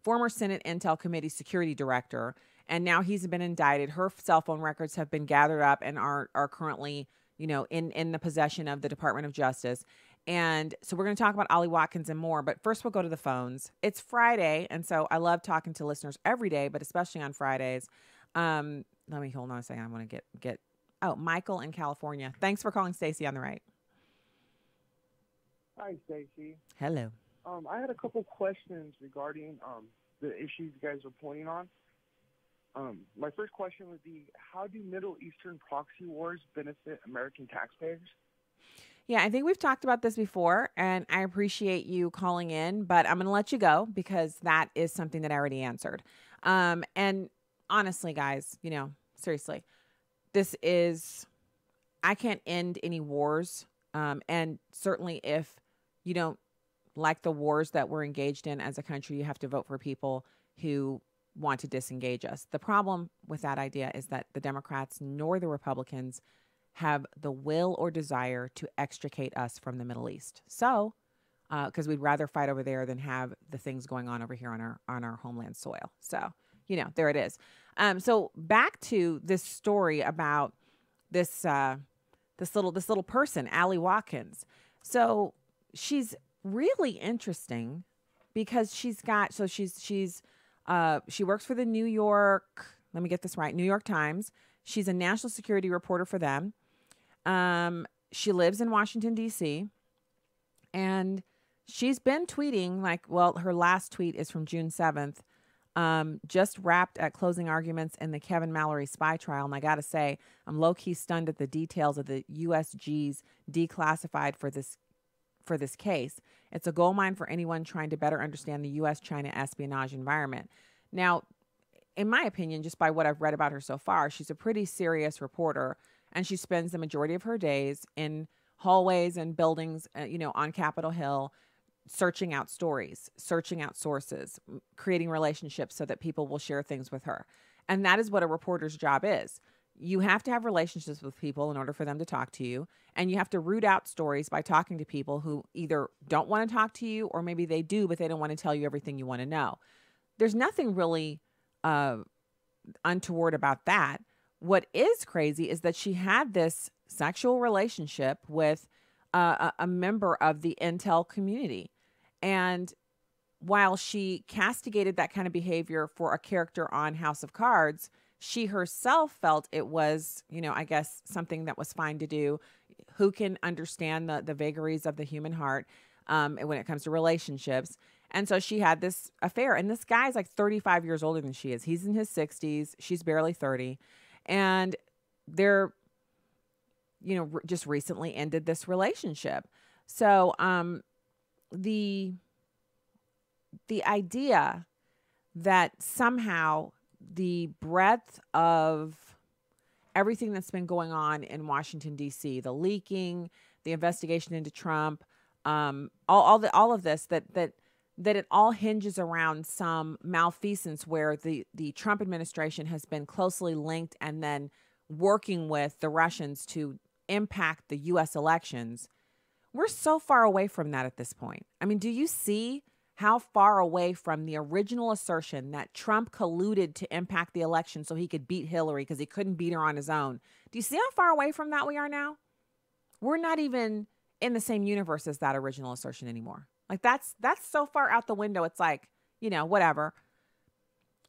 former Senate Intel Committee security director, and now he's been indicted. Her cell phone records have been gathered up and are currently, in the possession of the Department of Justice. And so we're going to talk about Ollie Watkins and more, but first we'll go to the phones. It's Friday, and so I love talking to listeners every day, but especially on Fridays. Let me hold on a second. I want to get Michael in California. Thanks for calling, Stacy on the right.
Hi, Stacy.
Hello.
I had a couple questions regarding the issues you guys are pointing on. My first question would be, how do Middle Eastern proxy wars benefit American taxpayers?
Yeah, I think we've talked about this before, and I appreciate you calling in, but I'm going to let you go because that is something that I already answered. And honestly, guys, seriously, I can't end any wars. And certainly if you don't like the wars that we're engaged in as a country, you have to vote for people who want to disengage us. The problem with that idea is that the Democrats nor the Republicans have the will or desire to extricate us from the Middle East. So, because we'd rather fight over there than have the things going on over here on our homeland soil. So, there it is. So back to this story about this little person, Ollie Watkins. So she's really interesting because she works for the New York Times. She's a national security reporter for them. She lives in Washington, D.C. And she's been tweeting her last tweet is from June 7th. Just wrapped at closing arguments in the Kevin Mallory spy trial. And I got to say, I'm low-key stunned at the details of the USG's declassified for this case. It's a goldmine for anyone trying to better understand the U.S.-China espionage environment. Now, in my opinion, just by what I've read about her so far, she's a pretty serious reporter, and she spends the majority of her days in hallways and buildings, on Capitol Hill, searching out stories, searching out sources, creating relationships so that people will share things with her. And that is what a reporter's job is. You have to have relationships with people in order for them to talk to you. And you have to root out stories by talking to people who either don't want to talk to you, or maybe they do, but they don't want to tell you everything you want to know. There's nothing really untoward about that. What is crazy is that she had this sexual relationship with a member of the Intel community. And while she castigated that kind of behavior for a character on House of Cards, she herself felt it was, I guess something that was fine to do. Who can understand the vagaries of the human heart when it comes to relationships? And so she had this affair. And this guy's like 35 years older than she is. He's in his 60s. She's barely 30. And they're, just recently ended this relationship. So the idea that somehow the breadth of everything that's been going on in Washington, D.C., the leaking, the investigation into Trump, all of this, that it all hinges around some malfeasance where the Trump administration has been closely linked and then working with the Russians to impact the U.S. elections. We're so far away from that at this point. I mean, do you see how far away from the original assertion that Trump colluded to impact the election so he could beat Hillary because he couldn't beat her on his own? Do you see how far away from that we are now? We're not even in the same universe as that original assertion anymore. Like that's so far out the window. It's like, whatever.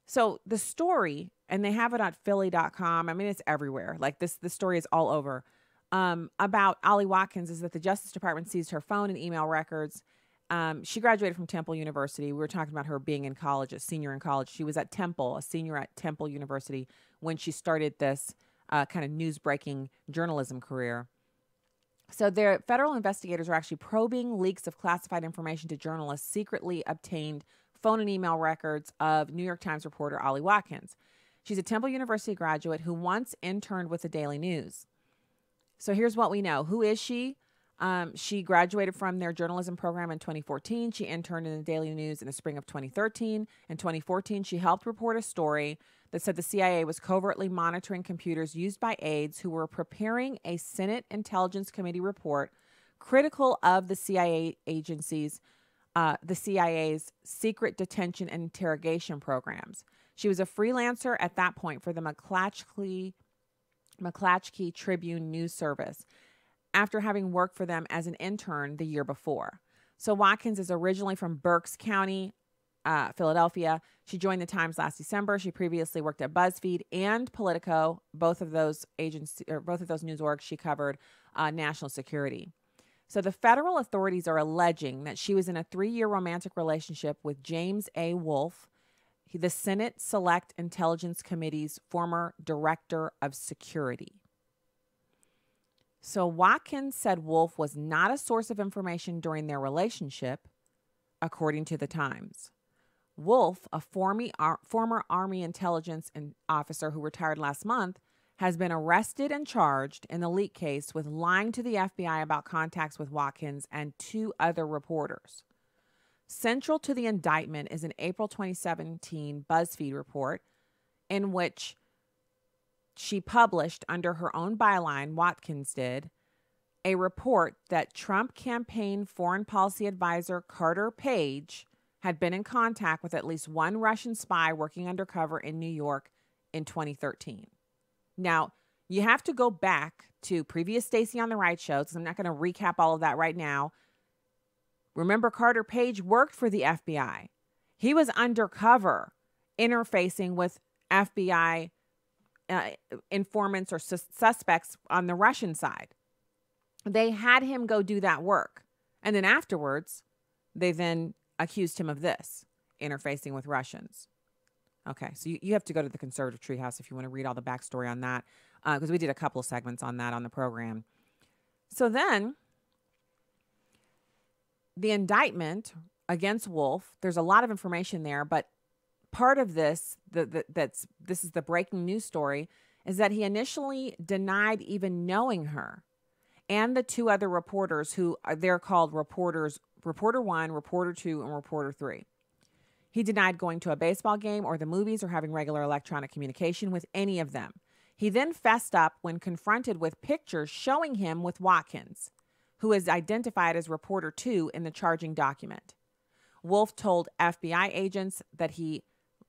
So the story, and they have it on Philly.com. I mean, it's everywhere. Like the story is all over. about Ollie Watkins is that the Justice Department seized her phone and email records. She graduated from Temple University. We were talking about her being in college, a senior in college. She was at Temple, a senior at Temple University, when she started this kind of news-breaking journalism career. So their federal investigators are actually probing leaks of classified information to journalists secretly obtained phone and email records of New York Times reporter Ollie Watkins. She's a Temple University graduate who once interned with the Daily News. So here's what we know. Who is she? She graduated from their journalism program in 2014. She interned in the Daily News in the spring of 2013. In 2014, she helped report a story that said the CIA was covertly monitoring computers used by aides who were preparing a Senate Intelligence Committee report critical of the CIA agencies, the CIA's secret detention and interrogation programs. She was a freelancer at that point for the McClatchy Tribune News Service, after having worked for them as an intern the year before. So Watkins is originally from Berks County, Philadelphia. She joined the Times last December. She previously worked at BuzzFeed and Politico, both of those news orgs. She covered national security. So the federal authorities are alleging that she was in a 3-year romantic relationship with James A. Wolf, the Senate Select Intelligence Committee's former director of security. So Watkins said Wolf was not a source of information during their relationship, according to the Times. Wolf, a former Army intelligence officer who retired last month, has been arrested and charged in the leak case with lying to the FBI about contacts with Watkins and 2 other reporters. Central to the indictment is an April 2017 BuzzFeed report in which she published, under her own byline, Watkins did, a report that Trump campaign foreign policy advisor Carter Page had been in contact with at least one Russian spy working undercover in New York in 2013. Now, you have to go back to previous Stacey on the Right show, because I'm not going to recap all of that right now. Remember, Carter Page worked for the FBI. He was undercover, interfacing with FBI informants or suspects on the Russian side. They had him go do that work. And then afterwards, they then accused him of this, interfacing with Russians. Okay, so you have to go to the Conservative Treehouse if you want to read all the backstory on that, because we did a couple of segments on that on the program. So then, the indictment against Wolf, there's a lot of information there, but part of this, this is the breaking news story, is that he initially denied even knowing her and the 2 other reporters who they're called reporters, Reporter 1, Reporter 2, and Reporter 3. He denied going to a baseball game or the movies or having regular electronic communication with any of them. He then fessed up when confronted with pictures showing him with Watkins, who is identified as Reporter 2 in the charging document. Wolf told FBI agents that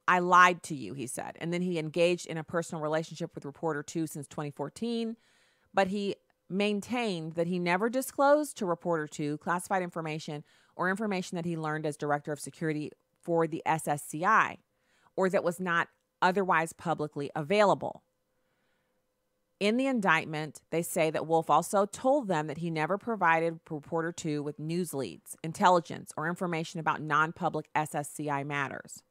I lied to you, he said. And then he engaged in a personal relationship with Reporter 2 since 2014. But he maintained that he never disclosed to Reporter 2 classified information or information that he learned as director of security for the SSCI, or that was not otherwise publicly available. In the indictment, they say that Wolf also told them that he never provided Reporter 2 with news leads, intelligence, or information about non-public SSCI matters.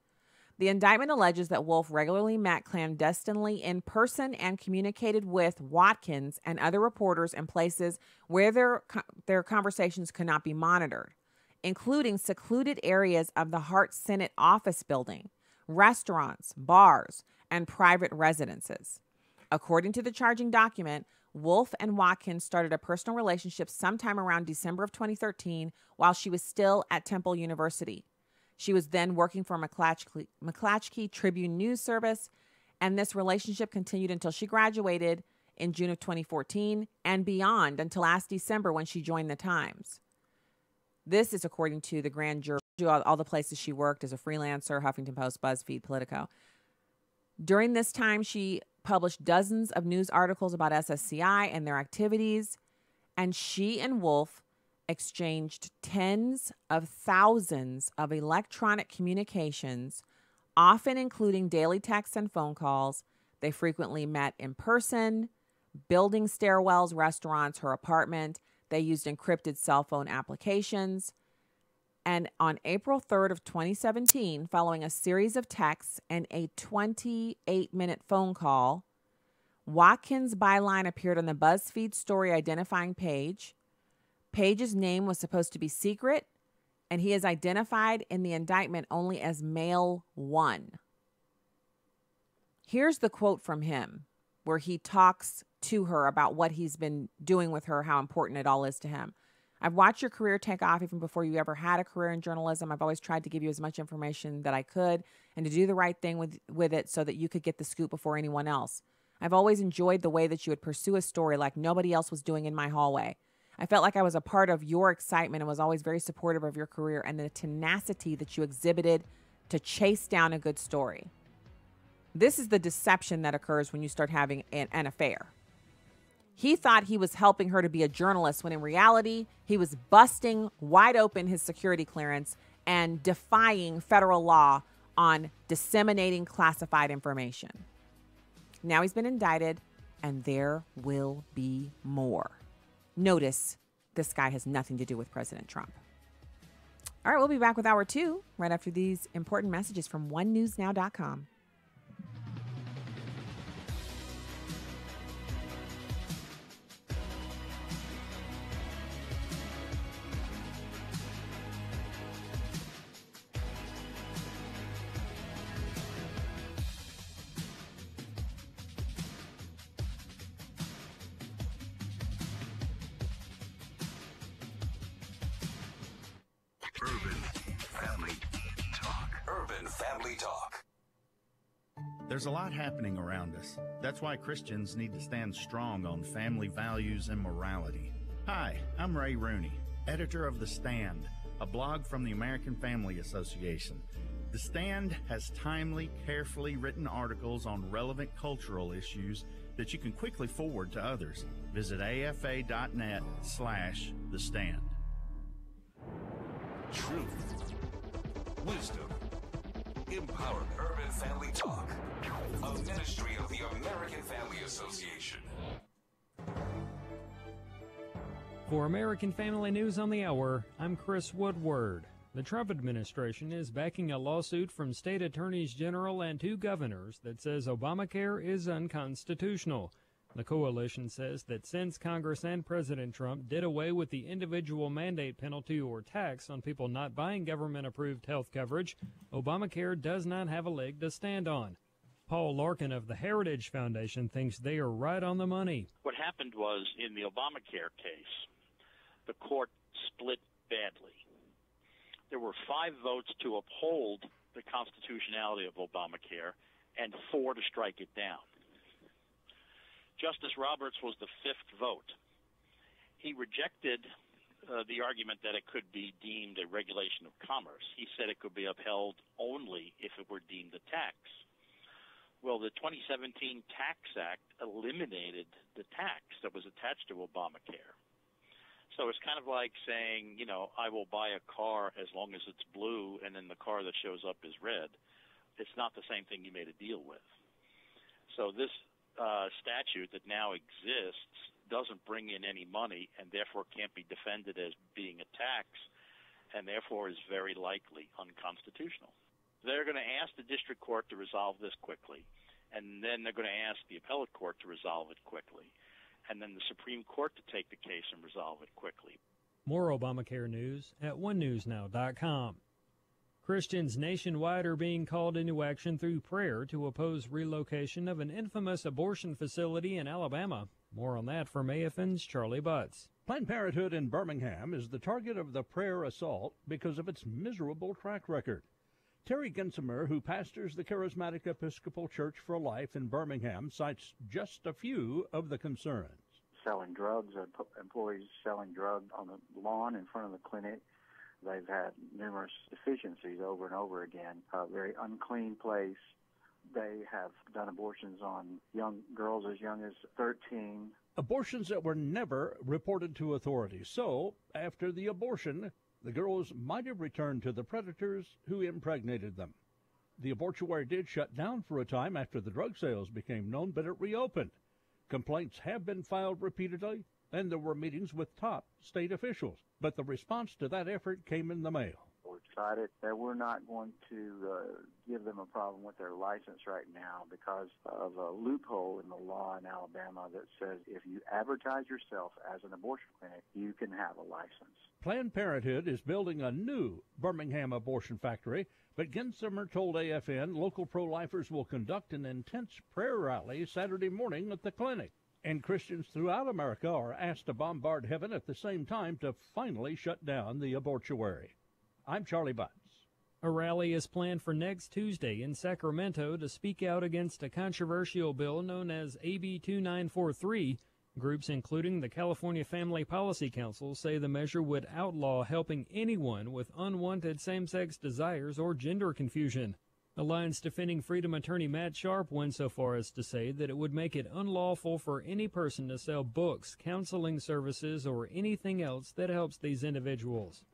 The indictment alleges that Wolf regularly met clandestinely in person and communicated with Watkins and other reporters in places where their conversations could not be monitored, including secluded areas of the Hart Senate office building, restaurants, bars, and private residences. According to the charging document, Wolf and Watkins started a personal relationship sometime around December of 2013 while she was still at Temple University. She was then working for McClatchy Tribune News Service, and this relationship continued until she graduated in June of 2014 and beyond until last December when she joined the Times. This is according to the grand jury, all the places she worked as a freelancer, Huffington Post, BuzzFeed, Politico. During this time, she published dozens of news articles about SSCI and their activities, and she and Wolf exchanged tens of thousands of electronic communications, often including daily texts and phone calls. They frequently met in person, building stairwells, restaurants, her apartment. They used encrypted cell phone applications. And on April 3rd of 2017, following a series of texts and a 28-minute phone call, Watkins' byline appeared on the BuzzFeed story identifying Page. Page's name was supposed to be secret, and he is identified in the indictment only as Male 1. Here's the quote from him where he talks to her about what he's been doing with her, how important it all is to him. I've watched your career take off even before you ever had a career in journalism. I've always tried to give you as much information that I could and to do the right thing with it so that you could get the scoop before anyone else. I've always enjoyed the way that you would pursue a story like nobody else was doing in my hallway. I felt like I was a part of your excitement and was always very supportive of your career and the tenacity that you exhibited to chase down a good story. This is the deception that occurs when you start having an affair. He thought he was helping her to be a journalist when in reality, he was busting wide open his security clearance and defying federal law on disseminating classified information. Now he's been indicted, and there will be more. Notice this guy has nothing to do with President Trump. All right, we'll be back with Hour 2 right after these important messages from onenewsnow.com.
Urban Family Talk.
There's a lot happening around us. That's why Christians need to stand strong on family values and morality. Hi, I'm Ray Rooney, editor of The Stand, a blog from the American Family Association. The Stand has timely, carefully written articles on relevant cultural issues that you can quickly forward to others. Visit afa.net/The Stand.
Truth, wisdom, empowered. Urban Family Talk, a ministry of the American Family Association.
For American Family News on the Hour, I'm Chris Woodward. The Trump administration is backing a lawsuit from state attorneys general and 2 governors that says Obamacare is unconstitutional. The coalition says that since Congress and President Trump did away with the individual mandate penalty or tax on people not buying government-approved health coverage, Obamacare does not have a leg to stand on. Paul Larkin of the Heritage Foundation thinks they are right on the money.
What happened was, in the Obamacare case, the court split badly. There were 5 votes to uphold the constitutionality of Obamacare and 4 to strike it down. Justice Roberts was the 5th vote. He rejected the argument that it could be deemed a regulation of commerce. He said it could be upheld only if it were deemed a tax. Well, the 2017 Tax Act eliminated the tax that was attached to Obamacare. So it's kind of like saying, you know, I will buy a car as long as it's blue and then the car that shows up is red. It's not the same thing you made a deal with. So this statute that now exists doesn't bring in any money and therefore can't be defended as being a tax and therefore is very likely unconstitutional. They're going to ask the district court to resolve this quickly, and then they're going to ask the appellate court to resolve it quickly, and then the Supreme Court to take the case and resolve it quickly.
More Obamacare news at onenewsnow.com. Christians nationwide are being called into action through prayer to oppose relocation of an infamous abortion facility in Alabama. More on that from AFN's Charlie Butts.
Planned Parenthood in Birmingham is the target of the prayer assault because of its miserable track record. Terry Gensimer, who pastors the Charismatic Episcopal Church for Life in Birmingham, cites just a few of the concerns.
Selling drugs, employees selling drugs on the lawn in front of the clinic. They've had numerous deficiencies over and over again. A very unclean place. They have done abortions on young girls as young as 13.
Abortions that were never reported to authorities. So, after the abortion, the girls might have returned to the predators who impregnated them. The abortuary did shut down for a time after the drug sales became known, but it reopened. Complaints have been filed repeatedly, and there were meetings with top state officials, but the response to that effort came in the mail.
We decided that we're not going to give them a problem with their license right now because of a loophole in the law in Alabama that says if you advertise yourself as an abortion clinic, you can have a license.
Planned Parenthood is building a new Birmingham abortion factory, but Gensimer told AFN local pro-lifers will conduct an intense prayer rally Saturday morning at the clinic. And Christians throughout America are asked to bombard heaven at the same time to finally shut down the abortuary. I'm Charlie Butts.
A rally is planned for next Tuesday in Sacramento to speak out against a controversial bill known as AB 2943. Groups including the California Family Policy Council say the measure would outlaw helping anyone with unwanted same-sex desires or gender confusion. Alliance Defending Freedom attorney Matt Sharp went so far as to say that it would make it unlawful for any person to sell books, counseling services, or anything else that helps these individuals.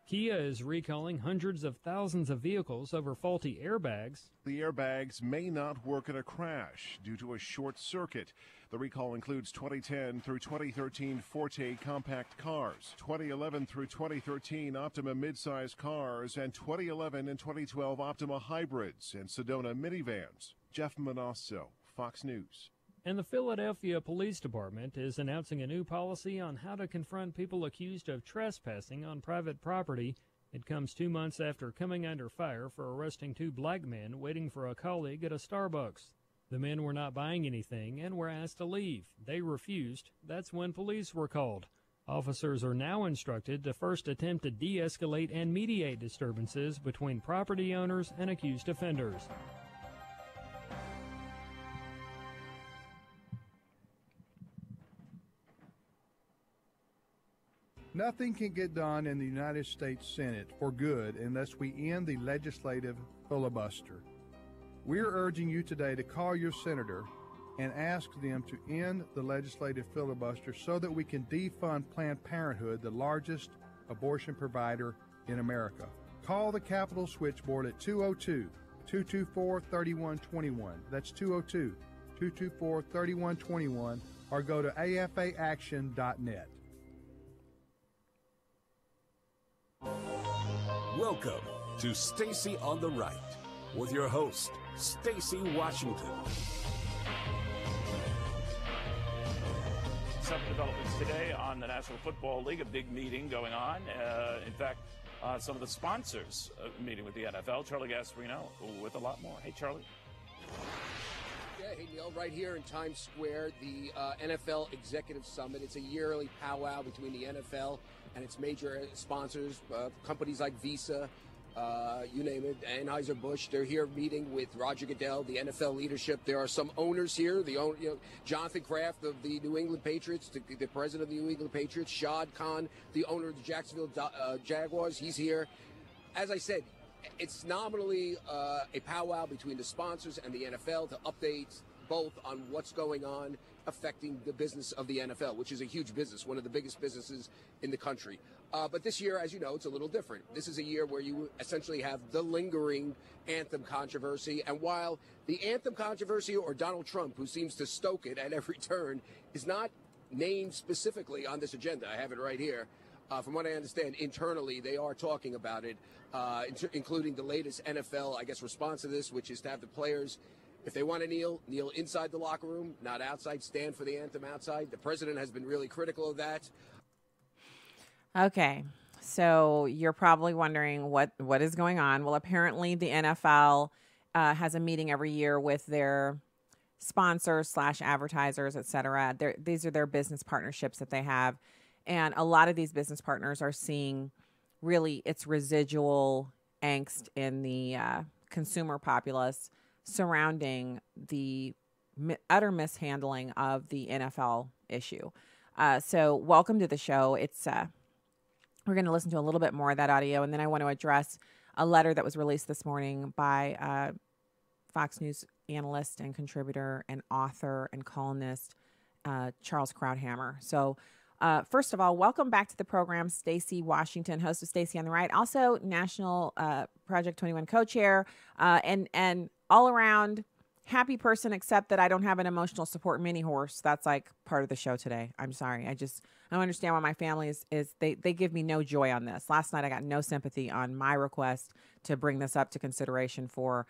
Kia is recalling hundreds of thousands of vehicles over faulty airbags.
The airbags may not work in a crash due to a short circuit. The recall includes 2010 through 2013 Forte compact cars, 2011 through 2013 Optima midsize cars, and 2011 and 2012 Optima hybrids and Sedona minivans. Jeff Manasso, Fox News.
And the Philadelphia Police Department is announcing a new policy on how to confront people accused of trespassing on private property. It comes 2 months after coming under fire for arresting 2 black men waiting for a colleague at a Starbucks. The men were not buying anything and were asked to leave. They refused. That's when police were called. Officers are now instructed to first attempt to de-escalate and mediate disturbances between property owners and accused offenders.
Nothing can get done in the United States Senate for good unless we end the legislative filibuster. We are urging you today to call your senator and ask them to end the legislative filibuster so that we can defund Planned Parenthood, the largest abortion provider in America. Call the Capitol Switchboard at 202-224-3121. That's 202-224-3121, or go to afaaction.net.
Welcome to Stacy on the Right with your host, Stacy Washington.
Some developments today on the National Football League, a big meeting going on. In fact, some of the sponsors meeting with the NFL. Charlie Gasparino with a lot more. Hey, Charlie.
Yeah, hey, Neil, right here in Times Square, the NFL Executive Summit. It's a yearly powwow between the NFL and its major sponsors, companies like Visa, you name it, Anheuser-Busch. They're here meeting with Roger Goodell, the NFL leadership. There are some owners here. Jonathan Kraft of the New England Patriots, the president of the New England Patriots. Shad Khan, the owner of the Jacksonville Jaguars. He's here. As I said, it's nominally a powwow between the sponsors and the NFL to update both on what's going on affecting the business of the NFL, which is a huge business, one of the biggest businesses in the country. But this year, as you know, it's a little different. This is a year where you essentially have the lingering anthem controversy. And while the anthem controversy, or Donald Trump, who seems to stoke it at every turn, is not named specifically on this agenda, I have it right here. From what I understand, internally, they are talking about it, including the latest NFL, response to this, which is to have the players, if they want to kneel inside the locker room, not outside, stand for the anthem outside. The president has been really critical of that.
Okay, so you're probably wondering what is going on. Well, apparently the NFL has a meeting every year with their sponsors / advertisers, et cetera. These are their business partnerships that they have. And a lot of these business partners are seeing really its residual angst in the consumer populace surrounding the utter mishandling of the NFL issue. So welcome to the show. It's we're going to listen to a little bit more of that audio, and then I want to address a letter that was released this morning by Fox News analyst and contributor and author and columnist Charles Krauthammer. So first of all, welcome back to the program, Stacy Washington, host of Stacy on the Right, also National Project 21 co-chair, and all around happy person, except that I don't have an emotional support mini horse. That's like part of the show today. I'm sorry. I don't understand why my family is they give me no joy on this. Last night I got no sympathy on my request to bring this up to consideration for,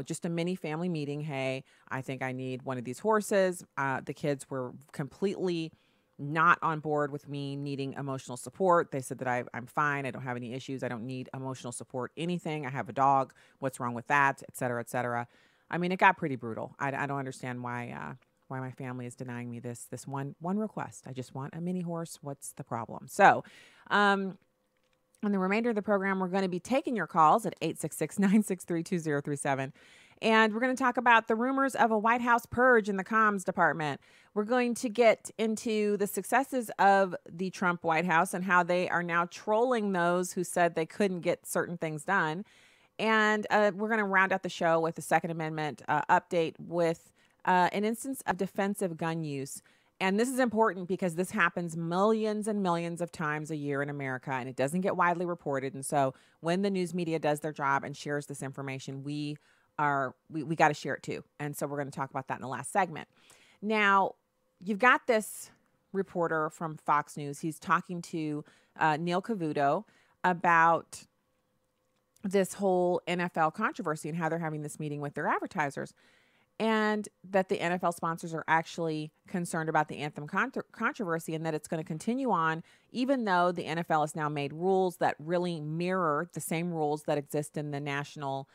just a mini family meeting. Hey, I think I need one of these horses. The kids were completely not on board with me needing emotional support. They said that I'm fine. I don't have any issues. I don't need emotional support, anything. I have a dog. What's wrong with that? Et cetera, et cetera. I mean, it got pretty brutal. I don't understand why my family is denying me this one request. I just want a mini horse. What's the problem? So, on the remainder of the program, we're going to be taking your calls at 866-963-2037. And we're going to talk about the rumors of a White House purge in the comms department. We're going to get into the successes of the Trump White House and how they are now trolling those who said they couldn't get certain things done. And we're going to round out the show with the Second Amendment update with an instance of defensive gun use. And this is important because this happens millions and millions of times a year in America, and it doesn't get widely reported. And so when the news media does their job and shares this information, we got to share it too. And so we're going to talk about that in the last segment. Now, you've got this reporter from Fox News. He's talking to Neil Cavuto about this whole NFL controversy and how they're having this meeting with their advertisers, and that the NFL sponsors are actually concerned about the anthem controversy and that it's going to continue on, even though the NFL has now made rules that really mirror the same rules that exist in the National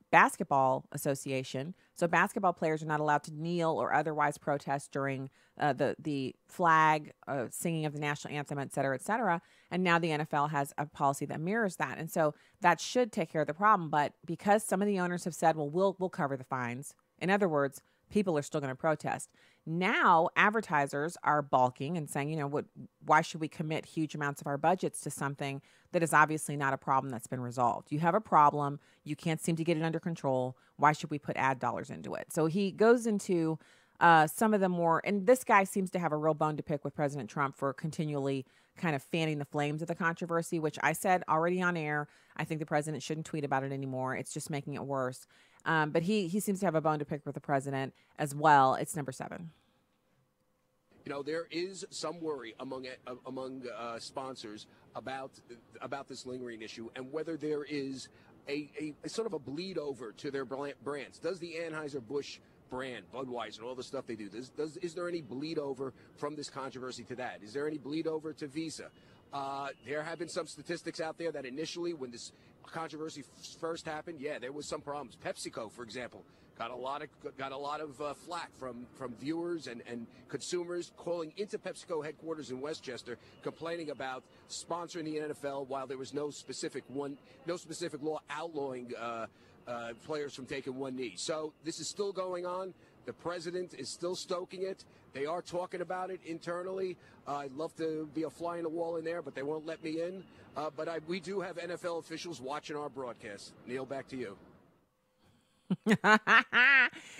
Basketball Association. So basketball players are not allowed to kneel or otherwise protest during the flag, singing of the national anthem, et cetera, et cetera. And now the NFL has a policy that mirrors that. And so that should take care of the problem. But because some of the owners have said, well, we'll cover the fines. In other words, people are still going to protest. Now advertisers are balking and saying, why should we commit huge amounts of our budgets to something that is obviously not a problem that's been resolved? You have a problem. You can't seem to get it under control. Why should we put ad dollars into it? So he goes into some of the more, and this guy seems to have a real bone to pick with President Trump for continually kind of fanning the flames of the controversy, which I said already on air. I think the president shouldn't tweet about it anymore. It's just making it worse. But he seems to have a bone to pick with the president as well. It's number 7.
There is some worry among sponsors about this lingering issue and whether there is a sort of a bleed over to their brands. Does the Anheuser-Busch brand, Budweiser, all the stuff they do, is there any bleed over from this controversy to that? Is there any bleed over to Visa? There have been some statistics out there that initially, when this controversy first happened, there was some problems. PepsiCo, for example, got a lot of flack from viewers and consumers calling into PepsiCo headquarters in Westchester, complaining about sponsoring the NFL while there was no specific law outlawing players from taking one knee. So this is still going on. The president is still stoking it. They are talking about it internally. I'd love to be a fly in the wall in there, but they won't let me in. But we do have NFL officials watching our broadcast. Neil, back to you.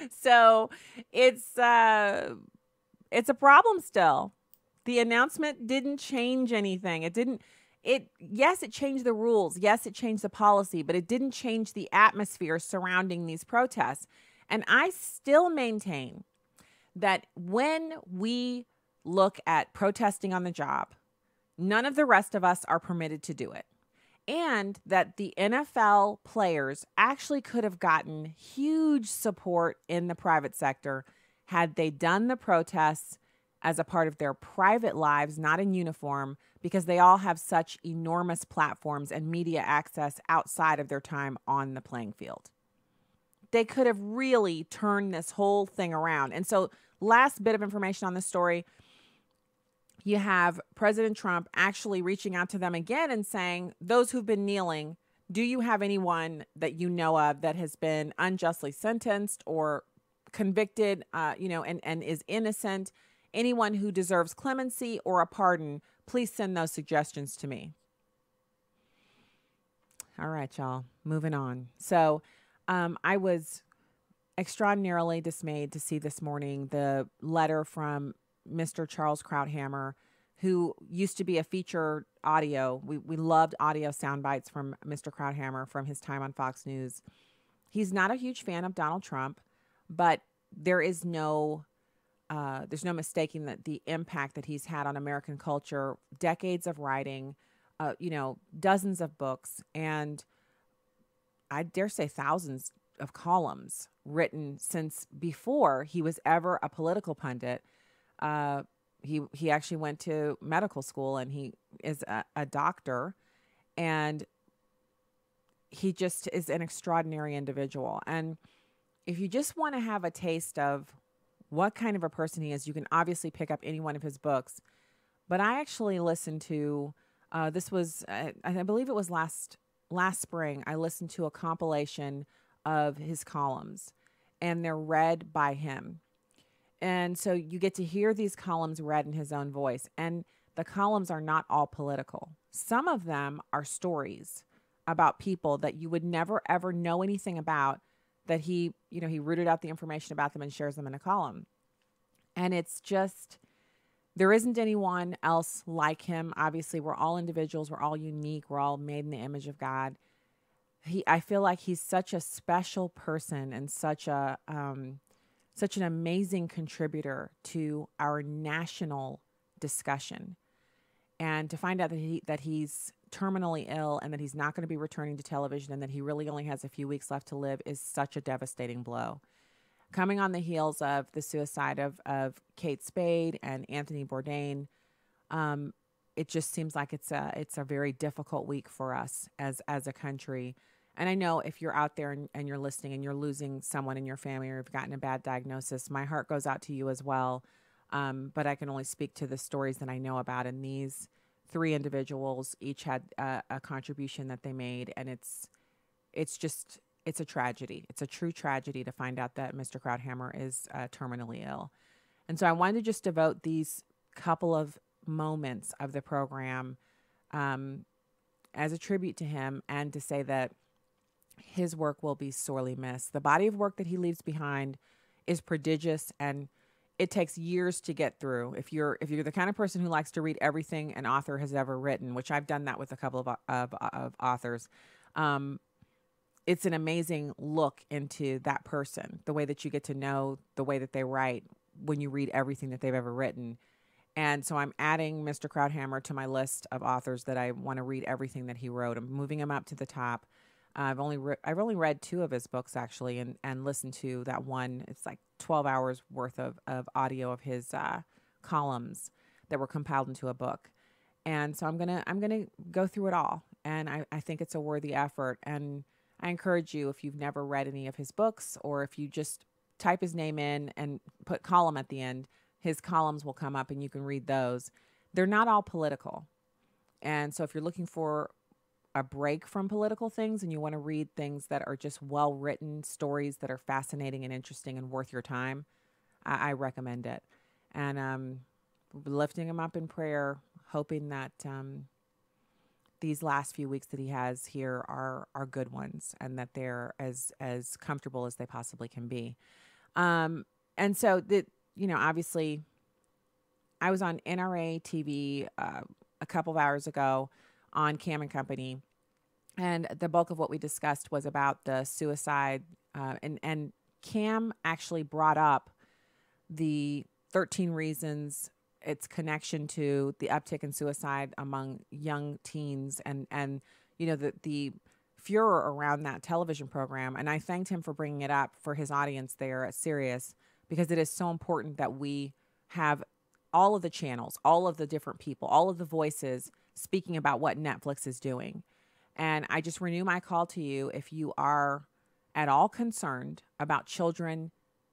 So it's a problem still. The announcement didn't change anything. Yes, it changed the rules. Yes, it changed the policy, but it didn't change the atmosphere surrounding these protests. And I still maintain that when we look at protesting on the job, none of the rest of us are permitted to do it. And that the NFL players actually could have gotten huge support in the private sector had they done the protests as a part of their private lives, not in uniform, because they all have such enormous platforms and media access outside of their time on the playing field. They could have really turned this whole thing around. And so, last bit of information on this story, you have President Trump actually reaching out to them again and saying, those who've been kneeling, do you have anyone that you know of that has been unjustly sentenced or convicted, and is innocent? Anyone who deserves clemency or a pardon, please send those suggestions to me. All right, y'all, moving on. So I was extraordinarily dismayed to see this morning the letter from Mr. Charles Krauthammer, who used to be a feature audio. We loved audio sound bites from Mr. Krauthammer from his time on Fox News. He's not a huge fan of Donald Trump. but there is there's no mistaking that the impact that he's had on American culture, decades of writing, dozens of books, and I dare say thousands of columns written since before he was ever a political pundit. He actually went to medical school, and he is a doctor, and he just is an extraordinary individual. And if you just want to have a taste of what kind of a person he is, you can obviously pick up any one of his books. But I actually listened to, this was, I believe it was last spring, I listened to a compilation of his columns, and they're read by him. And so you get to hear these columns read in his own voice. And the columns are not all political. Some of them are stories about people that you would never, ever know anything about, that he rooted out the information about them and shares them in a column. And it's just, there isn't anyone else like him. Obviously, we're all individuals. We're all unique. We're all made in the image of God. I feel like he's such a special person and such an amazing contributor to our national discussion. And to find out that he's terminally ill and that he's not going to be returning to television and that he really only has a few weeks left to live is such a devastating blow. Coming on the heels of the suicide of Kate Spade and Anthony Bourdain, it just seems like it's a very difficult week for us as a country. And I know if you're out there and you're listening and you're losing someone in your family or you've gotten a bad diagnosis, my heart goes out to you as well. But I can only speak to the stories that I know about. And these 3 individuals each had a contribution that they made. And it's a tragedy. It's a true tragedy to find out that Mr. Krauthammer is terminally ill. And so I wanted to just devote these couple of moments of the program as a tribute to him and to say that his work will be sorely missed. The body of work that he leaves behind is prodigious, and it takes years to get through. If you're the kind of person who likes to read everything an author has ever written, which I've done that with a couple of authors, it's an amazing look into that person, the way that you get to know the way that they write when you read everything that they've ever written. And so I'm adding Mr. Krauthammer to my list of authors that I want to read everything that he wrote. I'm moving him up to the top. I've only read 2 of his books actually, and listened to that one. It's like 12 hours worth of audio of his columns that were compiled into a book. And so I'm gonna go through it all, and I think it's a worthy effort. And I encourage you, if you've never read any of his books, or if you just type his name in and put column at the end, his columns will come up and you can read those. They're not all political. And so if you're looking for a break from political things and you want to read things that are just well-written stories that are fascinating and interesting and worth your time, I recommend it. And lifting him up in prayer, hoping that these last few weeks that he has here are good ones, and that they're as comfortable as they possibly can be. And so obviously I was on NRA TV a couple of hours ago on Cam and Company, and the bulk of what we discussed was about the suicide. And Cam actually brought up the 13 reasons, its connection to the uptick in suicide among young teens, and the furor around that television program. And I thanked him for bringing it up for his audience there at Sirius, because it is so important that we have all of the channels, all of the different people, all of the voices speaking about what Netflix is doing. And I just renew my call to you, if you are at all concerned about children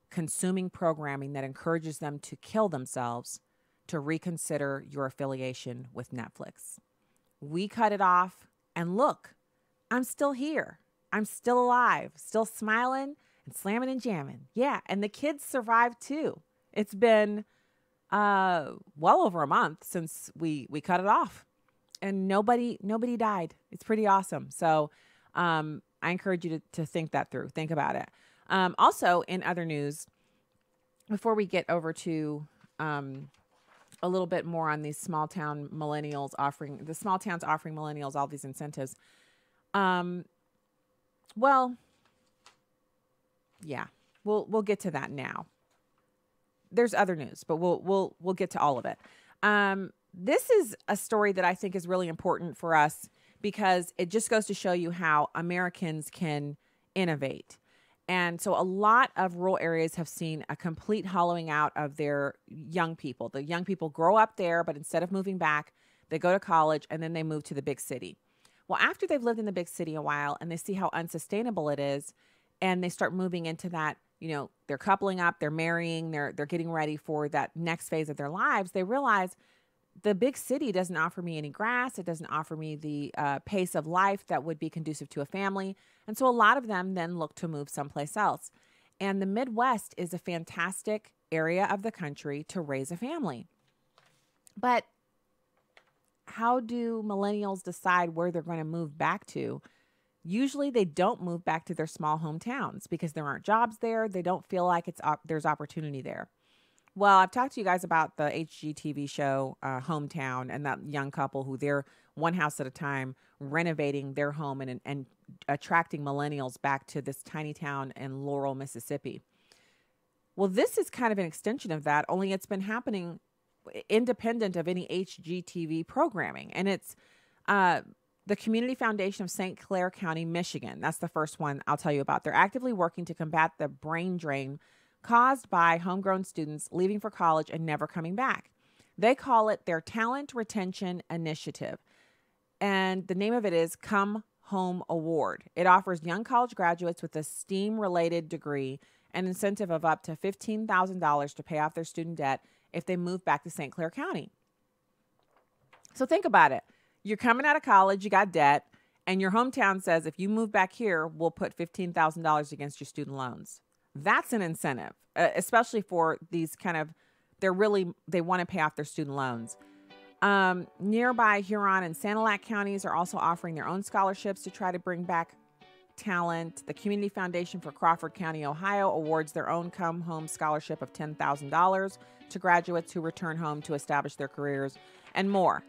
consuming programming that encourages them to kill themselves, to reconsider your affiliation with Netflix. We cut it off, and look, I'm still here. I'm still alive, still smiling and slamming and jamming. Yeah, and the kids survived too. It's been well over a month since we cut it off, and nobody died. It's pretty awesome. So I encourage you to think that through. Think about it. Also, in other news, before we get over to a little bit more on these small towns offering millennials all these incentives. Well, yeah, we'll get to that now. There's other news, but we'll get to all of it. This is a story that I think is really important for us because it just goes to show you how Americans can innovate. And so a lot of rural areas have seen a complete hollowing out of their young people. The young people grow up there, but instead of moving back, they go to college and then they move to the big city. Well, after they've lived in the big city a while and they see how unsustainable it is, and they start moving into that, they're coupling up, they're marrying, they're getting ready for that next phase of their lives, they realize the big city doesn't offer me any grass. It doesn't offer me the pace of life that would be conducive to a family. And so a lot of them then look to move someplace else. And the Midwest is a fantastic area of the country to raise a family. But how do millennials decide where they're going to move back to? Usually they don't move back to their small hometowns because there aren't jobs there. They don't feel like there's opportunity there. Well, I've talked to you guys about the HGTV show Hometown and that young couple who they're one house at a time renovating their home and attracting millennials back to this tiny town in Laurel, Mississippi. Well, this is kind of an extension of that, only it's been happening independent of any HGTV programming. And it's the Community Foundation of St. Clair County, Michigan. That's the first one I'll tell you about. They're actively working to combat the brain drain caused by homegrown students leaving for college and never coming back. They call it their Talent Retention Initiative. And the name of it is Come Home Award. It offers young college graduates with a STEAM-related degree an incentive of up to $15,000 to pay off their student debt if they move back to St. Clair County. So think about it. You're coming out of college, you got debt, and your hometown says, if you move back here, we'll put $15,000 against your student loans. That's an incentive, especially for these they want to pay off their student loans. Nearby Huron and Sanilac counties are also offering their own scholarships to try to bring back talent. The Community Foundation for Crawford County, Ohio awards their own Come Home scholarship of $10,000 to graduates who return home to establish their careers and more.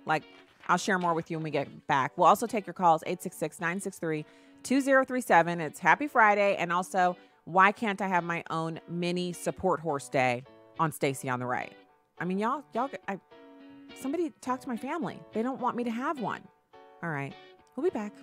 I'll share more with you when we get back. We'll also take your calls, 866-963-2037. It's Happy Friday. And also, why can't I have my own mini support horse day on Stacy on the Right? I mean, somebody talk to my family. They don't want me to have one. All right. We'll be back.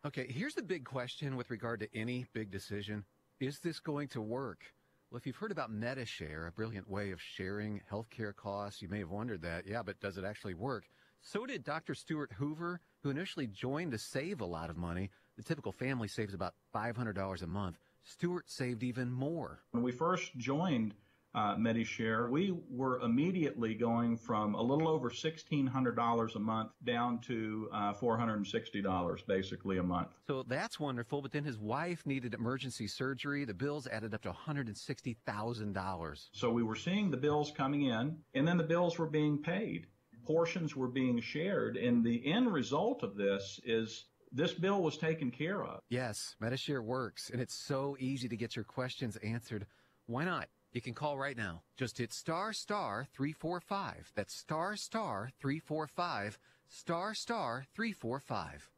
Okay, here's the big question with regard to any big decision. Is this going to work? Well, if you've heard about MediShare, a brilliant way of sharing healthcare costs, you may have wondered that. Yeah, but does it actually work? So did Dr. Stuart Hoover, who initially joined to save a lot of money. The typical family saves about $500 a month. Stuart saved even more.
When we first joined MediShare, we were immediately going from a little over $1,600 a month down to $460 basically a month.
So that's wonderful, but then his wife needed emergency surgery. The bills added up to $160,000.
So we were seeing the bills coming in, and then the bills were being paid. Portions were being shared, and the end result of this is this bill was taken care of.
Yes, MediShare works, and it's so easy to get your questions answered. Why not? You can call right now. Just hit **345. That's **345, **345.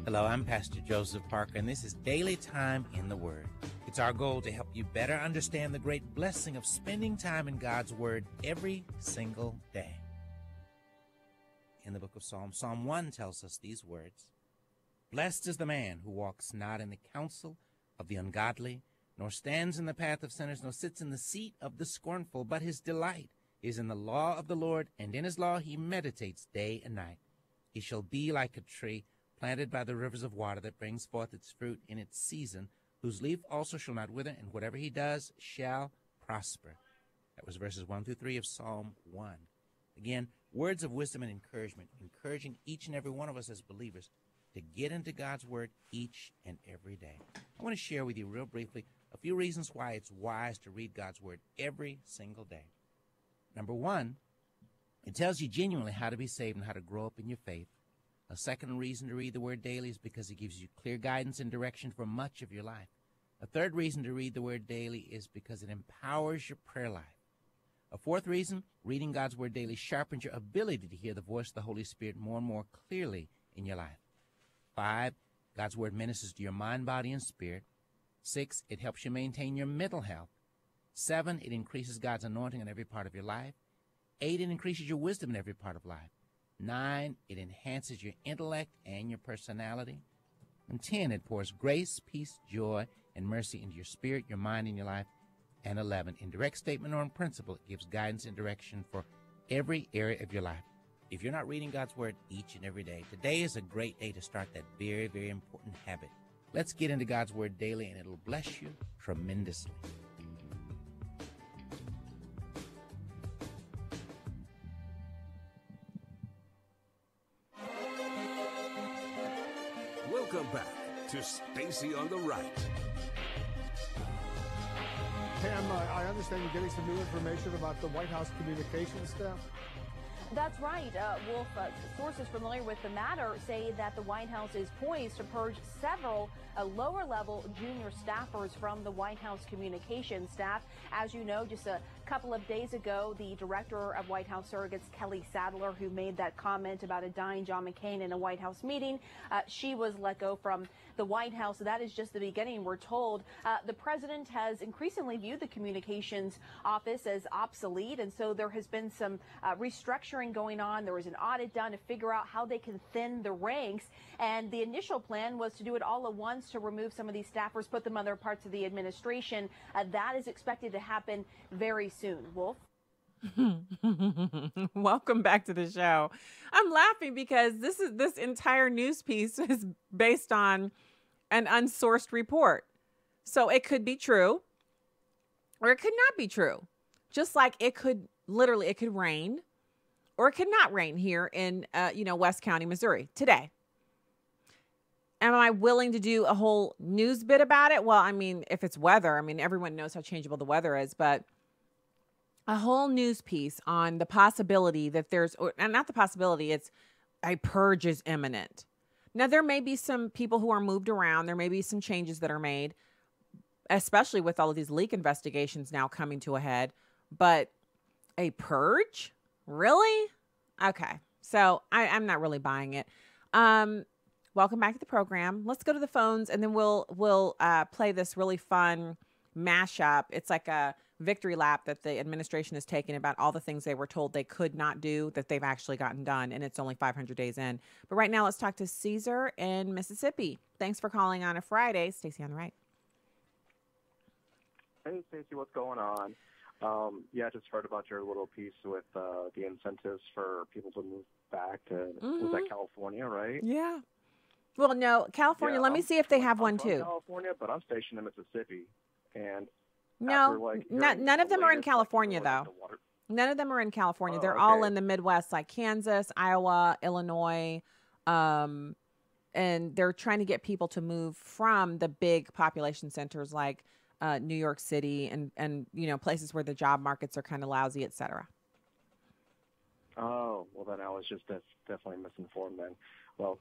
Hello, I'm Pastor Joseph Parker, and this is Daily Time in the Word. It's our goal to help you better understand the great blessing of spending time in God's Word every single day. In the book of Psalms, Psalm 1 tells us these words: Blessed is the man who walks not in the counsel of the ungodly, nor stands in the path of sinners, nor sits in the seat of the scornful, but his delight is in the law of the Lord, and in his law he meditates day and night. He shall be like a tree planted by the rivers of water that brings forth its fruit in its season, whose leaf also shall not wither, and whatever he does shall prosper. That was verses 1 through 3 of Psalm 1. Again, words of wisdom and encouragement, encouraging each and every one of us as believers to get into God's Word each and every day. I want to share with you real briefly A few reasons why it's wise to read God's Word every single day. Number one, it tells you genuinely how to be saved and how to grow up in your faith. A second reason to read the Word daily is because it gives you clear guidance and direction for much of your life. A third reason to read the Word daily is because it empowers your prayer life. A fourth reason, reading God's Word daily sharpens your ability to hear the voice of the Holy Spirit more and more clearly in your life. 5, God's Word ministers to your mind, body, and spirit. 6, it helps you maintain your mental health. 7, it increases God's anointing in every part of your life. 8, it increases your wisdom in every part of life. 9, it enhances your intellect and your personality. And 10, it pours grace, peace, joy, and mercy into your spirit, your mind, and your life. And 11, in direct statement or in principle, it gives guidance and direction for every area of your life. If you're not reading God's Word each and every day, today is a great day to start that very, very important habit. Let's get into God's Word daily, and it'll bless you tremendously.
Welcome back to Stacy on the Right.
Pam, I understand you're getting some new information about the White House communications staff.
That's right, Wolf. Sources familiar with the matter say that the White House is poised to purge several lower-level junior staffers from the White House communications staff. As you know, just a couple of days ago, the director of White House surrogates, Kelly Sadler, who made that comment about a dying John McCain in a White House meeting, she was let go from the White House. That is just the beginning, we're told. The president has increasingly viewed the communications office as obsolete, and so there has been some restructuring going on. There was an audit done to figure out how they can thin the ranks, and the initial plan was to do it all at once, to remove some of these staffers, put them on other parts of the administration. That is expected to happen very soon. Wolf?
Welcome back to the show. I'm laughing because this entire news piece is based on an unsourced report. So it could be true or it could not be true. Just like it could rain or it could not rain here in West County, Missouri today. Am I willing to do a whole news bit about it? Well, I mean, if it's weather, I mean, everyone knows how changeable the weather is, but a whole news piece on the possibility that not the possibility, it's a purge is imminent. Now, there may be some people who are moved around. There may be some changes that are made, especially with all of these leak investigations now coming to a head. But a purge? Really? Okay. So I'm not really buying it. Welcome back to the program. Let's go to the phones, and then we'll play this really fun mashup. It's like a victory lap that the administration is taking about all the things they were told they could not do that they've actually gotten done, and it's only 500 days in. But right now, let's talk to Caesar in Mississippi. Thanks for calling on a Friday. Stacy on the Right.
Hey, Stacy, what's going on? I just heard about your little piece with the incentives for people to move back to, was that California, right?
Yeah. Well, no, California. Let me see if they have one too.
California, but I'm stationed in Mississippi, and
no, none of them are in California though. None of them are in California. They're all in the Midwest, like Kansas, Iowa, Illinois, and they're trying to get people to move from the big population centers like New York City and places where the job markets are kind of lousy, et cetera.
Oh, well, then I was just definitely misinformed then. Well,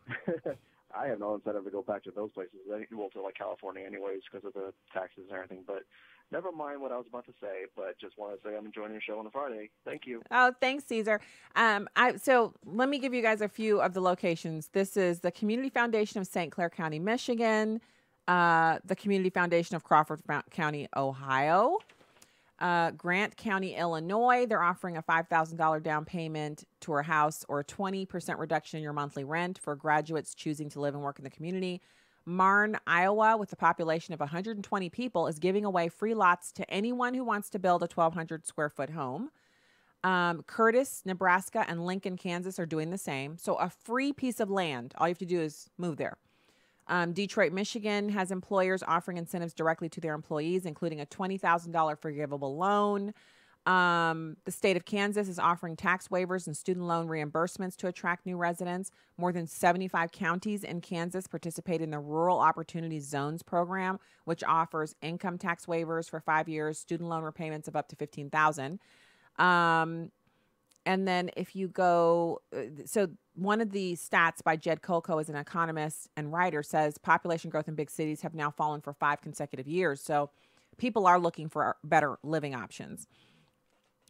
I have no incentive to go back to those places, to like California anyways, because of the taxes and everything. But never mind what I was about to say, but just want to say I'm enjoying your show on a Friday. Thank you.
Oh, thanks, Caesar. So let me give you guys a few of the locations. This is the Community Foundation of St. Clair County, Michigan, the Community Foundation of Crawford County, Ohio, Grant County, Illinois. They're offering a $5,000 down payment to a house or a 20% reduction in your monthly rent for graduates choosing to live and work in the community. Marne, Iowa, with a population of 120 people, is giving away free lots to anyone who wants to build a 1,200 square foot home. Curtis, Nebraska, and Lincoln, Kansas are doing the same. So a free piece of land. All you have to do is move there. Detroit, Michigan has employers offering incentives directly to their employees, including a $20,000 forgivable loan. The state of Kansas is offering tax waivers and student loan reimbursements to attract new residents. More than 75 counties in Kansas participate in the Rural Opportunity Zones program, which offers income tax waivers for 5 years, student loan repayments of up to $15,000. And then if you go, so one of the stats by Jed Kolko, as an economist and writer, says population growth in big cities have now fallen for 5 consecutive years. So people are looking for better living options.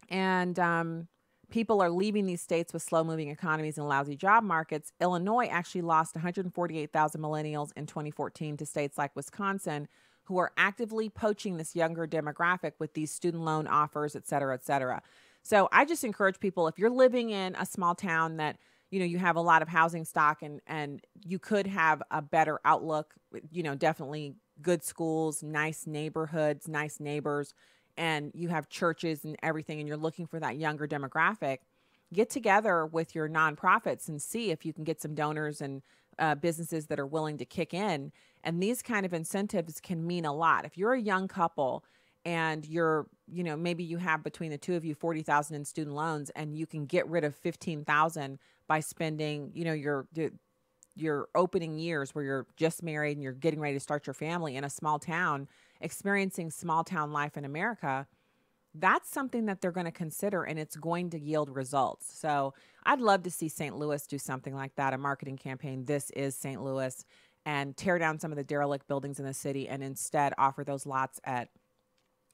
And people are leaving these states with slow-moving economies and lousy job markets. Illinois actually lost 148,000 millennials in 2014 to states like Wisconsin, who are actively poaching this younger demographic with these student loan offers, et cetera, et cetera. So I just encourage people, if you're living in a small town that, you know, you have a lot of housing stock and you could have a better outlook, you know, definitely good schools, nice neighborhoods, nice neighbors, and you have churches and everything, and you're looking for that younger demographic, get together with your nonprofits and see if you can get some donors and businesses that are willing to kick in. And these kind of incentives can mean a lot. If you're a young couple and you're, you know, maybe you have between the two of you $40,000 in student loans, and you can get rid of $15,000 by spending, you know, your opening years where you're just married and you're getting ready to start your family in a small town, experiencing small town life in America, that's something that they're going to consider, and it's going to yield results. So I'd love to see St. Louis do something like that, a marketing campaign. This is St. Louis, and tear down some of the derelict buildings in the city and instead offer those lots at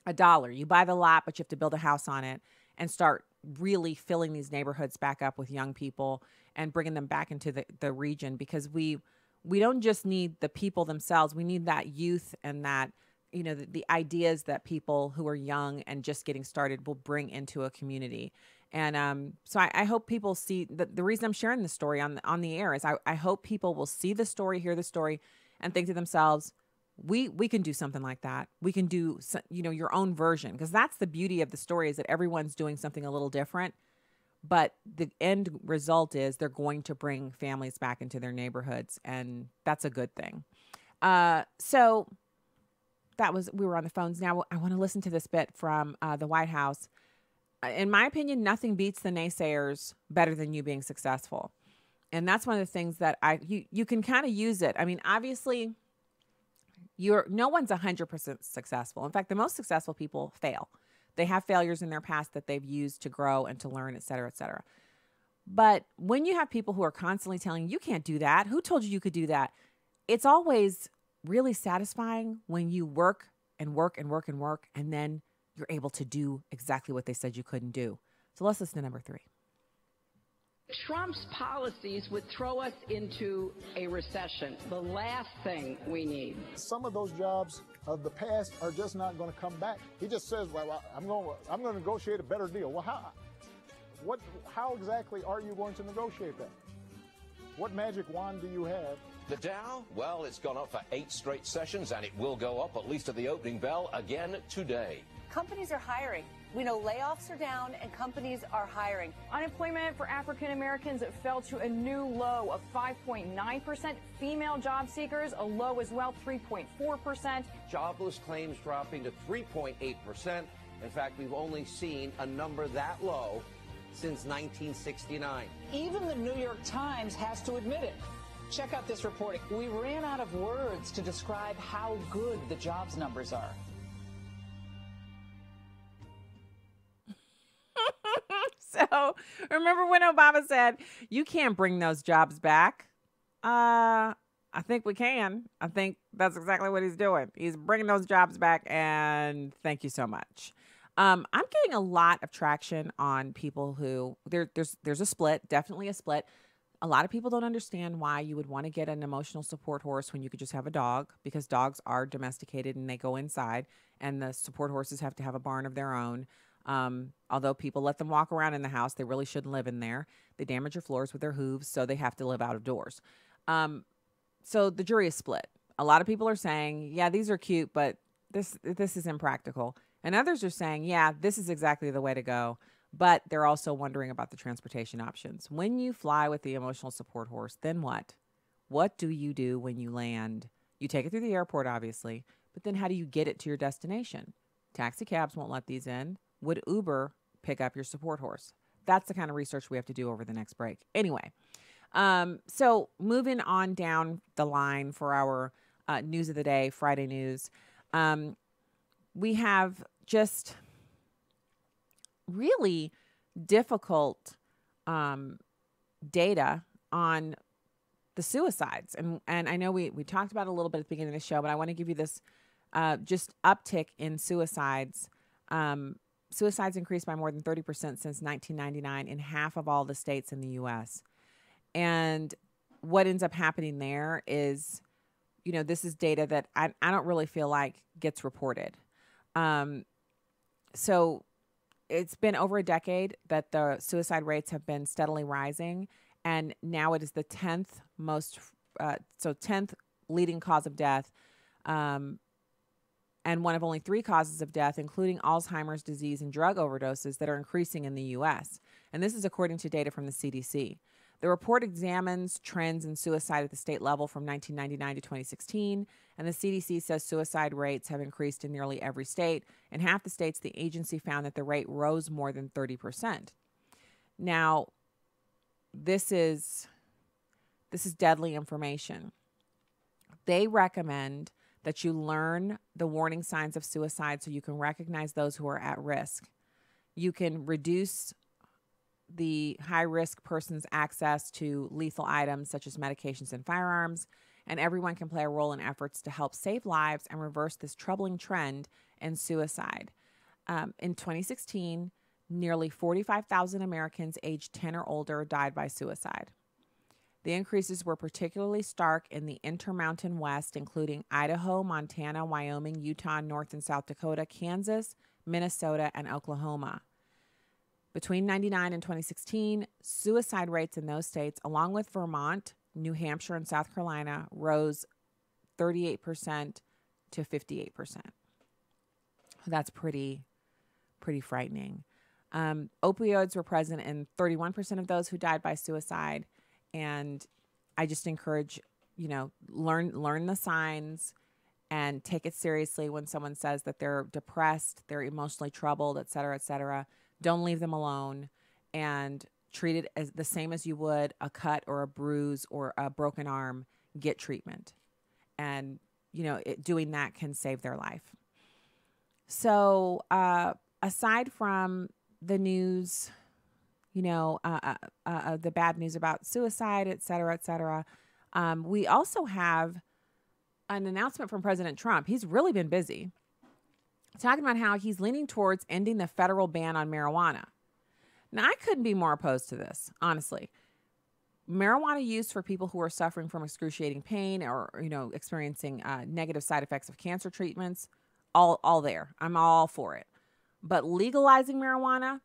$1. You buy the lot, but you have to build a house on it and start really filling these neighborhoods back up with young people and bringing them back into the region, because we don't just need the people themselves. We need that youth and that, you know, the ideas that people who are young and just getting started will bring into a community. And so I hope people see the reason I'm sharing this story on the air is I hope people will see the story, hear the story, and think to themselves, we can do something like that. We can do, you know, your own version, because that's the beauty of the story, is that everyone's doing something a little different. But the end result is they're going to bring families back into their neighborhoods, and that's a good thing. So we were on the phones. Now I want to listen to this bit from the White House. In my opinion, nothing beats the naysayers better than you being successful. And that's one of the things that you can kind of use it. I mean, obviously, no one's 100% successful. In fact, the most successful people fail. They have failures in their past that they've used to grow and to learn, et cetera, et cetera. But when you have people who are constantly telling you can't do that, who told you could do that? It's always really satisfying when you work and work and work and work, and then you're able to do exactly what they said you couldn't do. So let's listen to number 3.
Trump's policies would throw us into a recession, the last thing we need.
Some of those jobs of the past are just not going to come back. He just says, well, I'm going to negotiate a better deal. Well, how exactly are you going to negotiate that? What magic wand do you have?
The Dow, well, it's gone up for 8 straight sessions, and it will go up, at least at the opening bell, again today.
Companies are hiring. We know layoffs are down and companies are hiring.
Unemployment for African Americans fell to a new low of 5.9%. Female job seekers, a low as well, 3.4%.
Jobless claims dropping to 3.8%. In fact, we've only seen a number that low since 1969.
Even the New York Times has to admit it. Check out this reporting. We ran out of words to describe how good the jobs numbers are.
So remember when Obama said, you can't bring those jobs back? I think we can. I think that's exactly what he's doing. He's bringing those jobs back, and thank you so much. I'm getting a lot of traction on people who there's a split, definitely a split. A lot of people don't understand why you would want to get an emotional support horse when you could just have a dog, because dogs are domesticated and they go inside, and the support horses have to have a barn of their own. Although people let them walk around in the house, they really shouldn't live in there. They damage your floors with their hooves, so they have to live out of doors. So the jury is split. A lot of people are saying, yeah, these are cute, but this is impractical. And others are saying, yeah, this is exactly the way to go. But they're also wondering about the transportation options. When you fly with the emotional support horse, then what? What do you do when you land? You take it through the airport, obviously, but then how do you get it to your destination? Taxi cabs won't let these in. would Uber pick up your support horse? That's the kind of research we have to do over the next break. Anyway, so moving on down the line for our news of the day, Friday news, we have just really difficult data on the suicides. And I know we talked about it a little bit at the beginning of the show, but I want to give you this just uptick in suicides. Suicides increased by more than 30% since 1999 in half of all the states in the U.S. And what ends up happening there is, this is data that I don't really feel like gets reported. So it's been over a decade that the suicide rates have been steadily rising, and now it is the 10th 10th leading cause of death, and one of only 3 causes of death, including Alzheimer's disease and drug overdoses, that are increasing in the U.S. And this is according to data from the CDC. The report examines trends in suicide at the state level from 1999 to 2016, and the CDC says suicide rates have increased in nearly every state. In half the states, the agency found that the rate rose more than 30%. Now, this is deadly information. They recommend that you learn the warning signs of suicide so you can recognize those who are at risk. You can reduce the high-risk person's access to lethal items such as medications and firearms, and everyone can play a role in efforts to help save lives and reverse this troubling trend in suicide. In 2016, nearly 45,000 Americans aged 10 or older died by suicide. The increases were particularly stark in the Intermountain West, including Idaho, Montana, Wyoming, Utah, North and South Dakota, Kansas, Minnesota, and Oklahoma. Between 1999 and 2016, suicide rates in those states, along with Vermont, New Hampshire, and South Carolina, rose 38% to 58%. That's pretty frightening. Opioids were present in 31% of those who died by suicide. And I just encourage, learn the signs and take it seriously when someone says that they're depressed, they're emotionally troubled, et cetera, et cetera. Don't leave them alone and treat it as the same as you would a cut or a bruise or a broken arm. Get treatment. And, doing that can save their life. So aside from the news, the bad news about suicide, et cetera, we also have an announcement from President Trump. He's really been busy talking about how he's leaning towards ending the federal ban on marijuana. Now, I couldn't be more opposed to this, honestly. Marijuana use for people who are suffering from excruciating pain or, experiencing negative side effects of cancer treatments, all there. I'm all for it. But legalizing marijuana,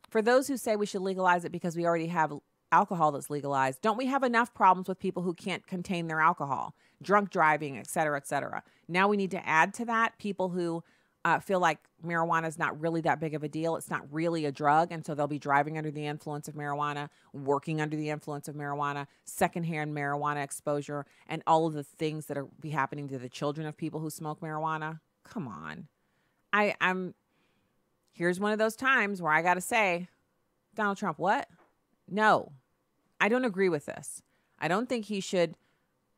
for those who say we should legalize it because we already have alcohol that's legalized, don't we have enough problems with people who can't contain their alcohol, drunk driving, et cetera, et cetera? Now we need to add to that people who feel like marijuana is not really that big of a deal. It's not really a drug. And so they'll be driving under the influence of marijuana, working under the influence of marijuana, secondhand marijuana exposure, and all of the things that are be happening to the children of people who smoke marijuana. Come on. Here's one of those times where I got to say, Donald Trump, what? No, I don't agree with this. I don't think he should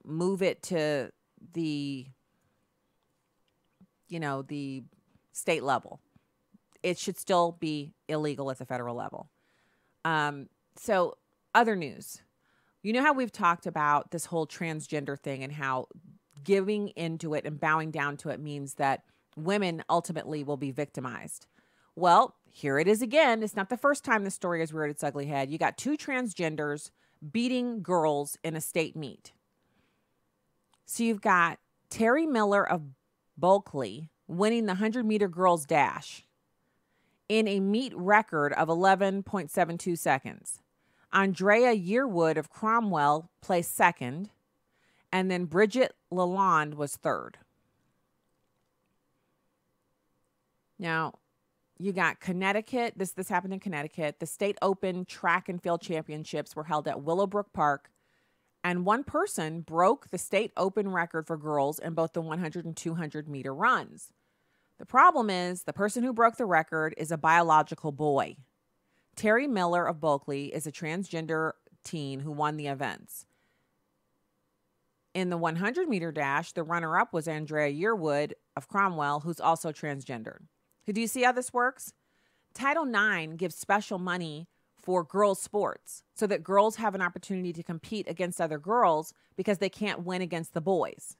move it to the state level. It should still be illegal at the federal level. So other news, how we've talked about this whole transgender thing and how giving into it and bowing down to it means that women ultimately will be victimized. Well, here it is again. It's not the first time the story has reared its ugly head. You got 2 transgenders beating girls in a state meet. So you've got Terry Miller of Bulkley winning the 100-meter girls dash in a meet record of 11.72 seconds. Andrea Yearwood of Cromwell placed second, and then Bridget Lalonde was third. Now, you got Connecticut. This happened in Connecticut. The state open track and field championships were held at Willowbrook Park, and one person broke the state open record for girls in both the 100 and 200 meter runs. The problem is the person who broke the record is a biological boy. Terry Miller of Bulkley is a transgender teen who won the events. In the 100-meter dash, the runner-up was Andrea Yearwood of Cromwell, who's also transgendered. Do you see how this works? Title IX gives special money for girls' sports so that girls have an opportunity to compete against other girls because they can't win against the boys.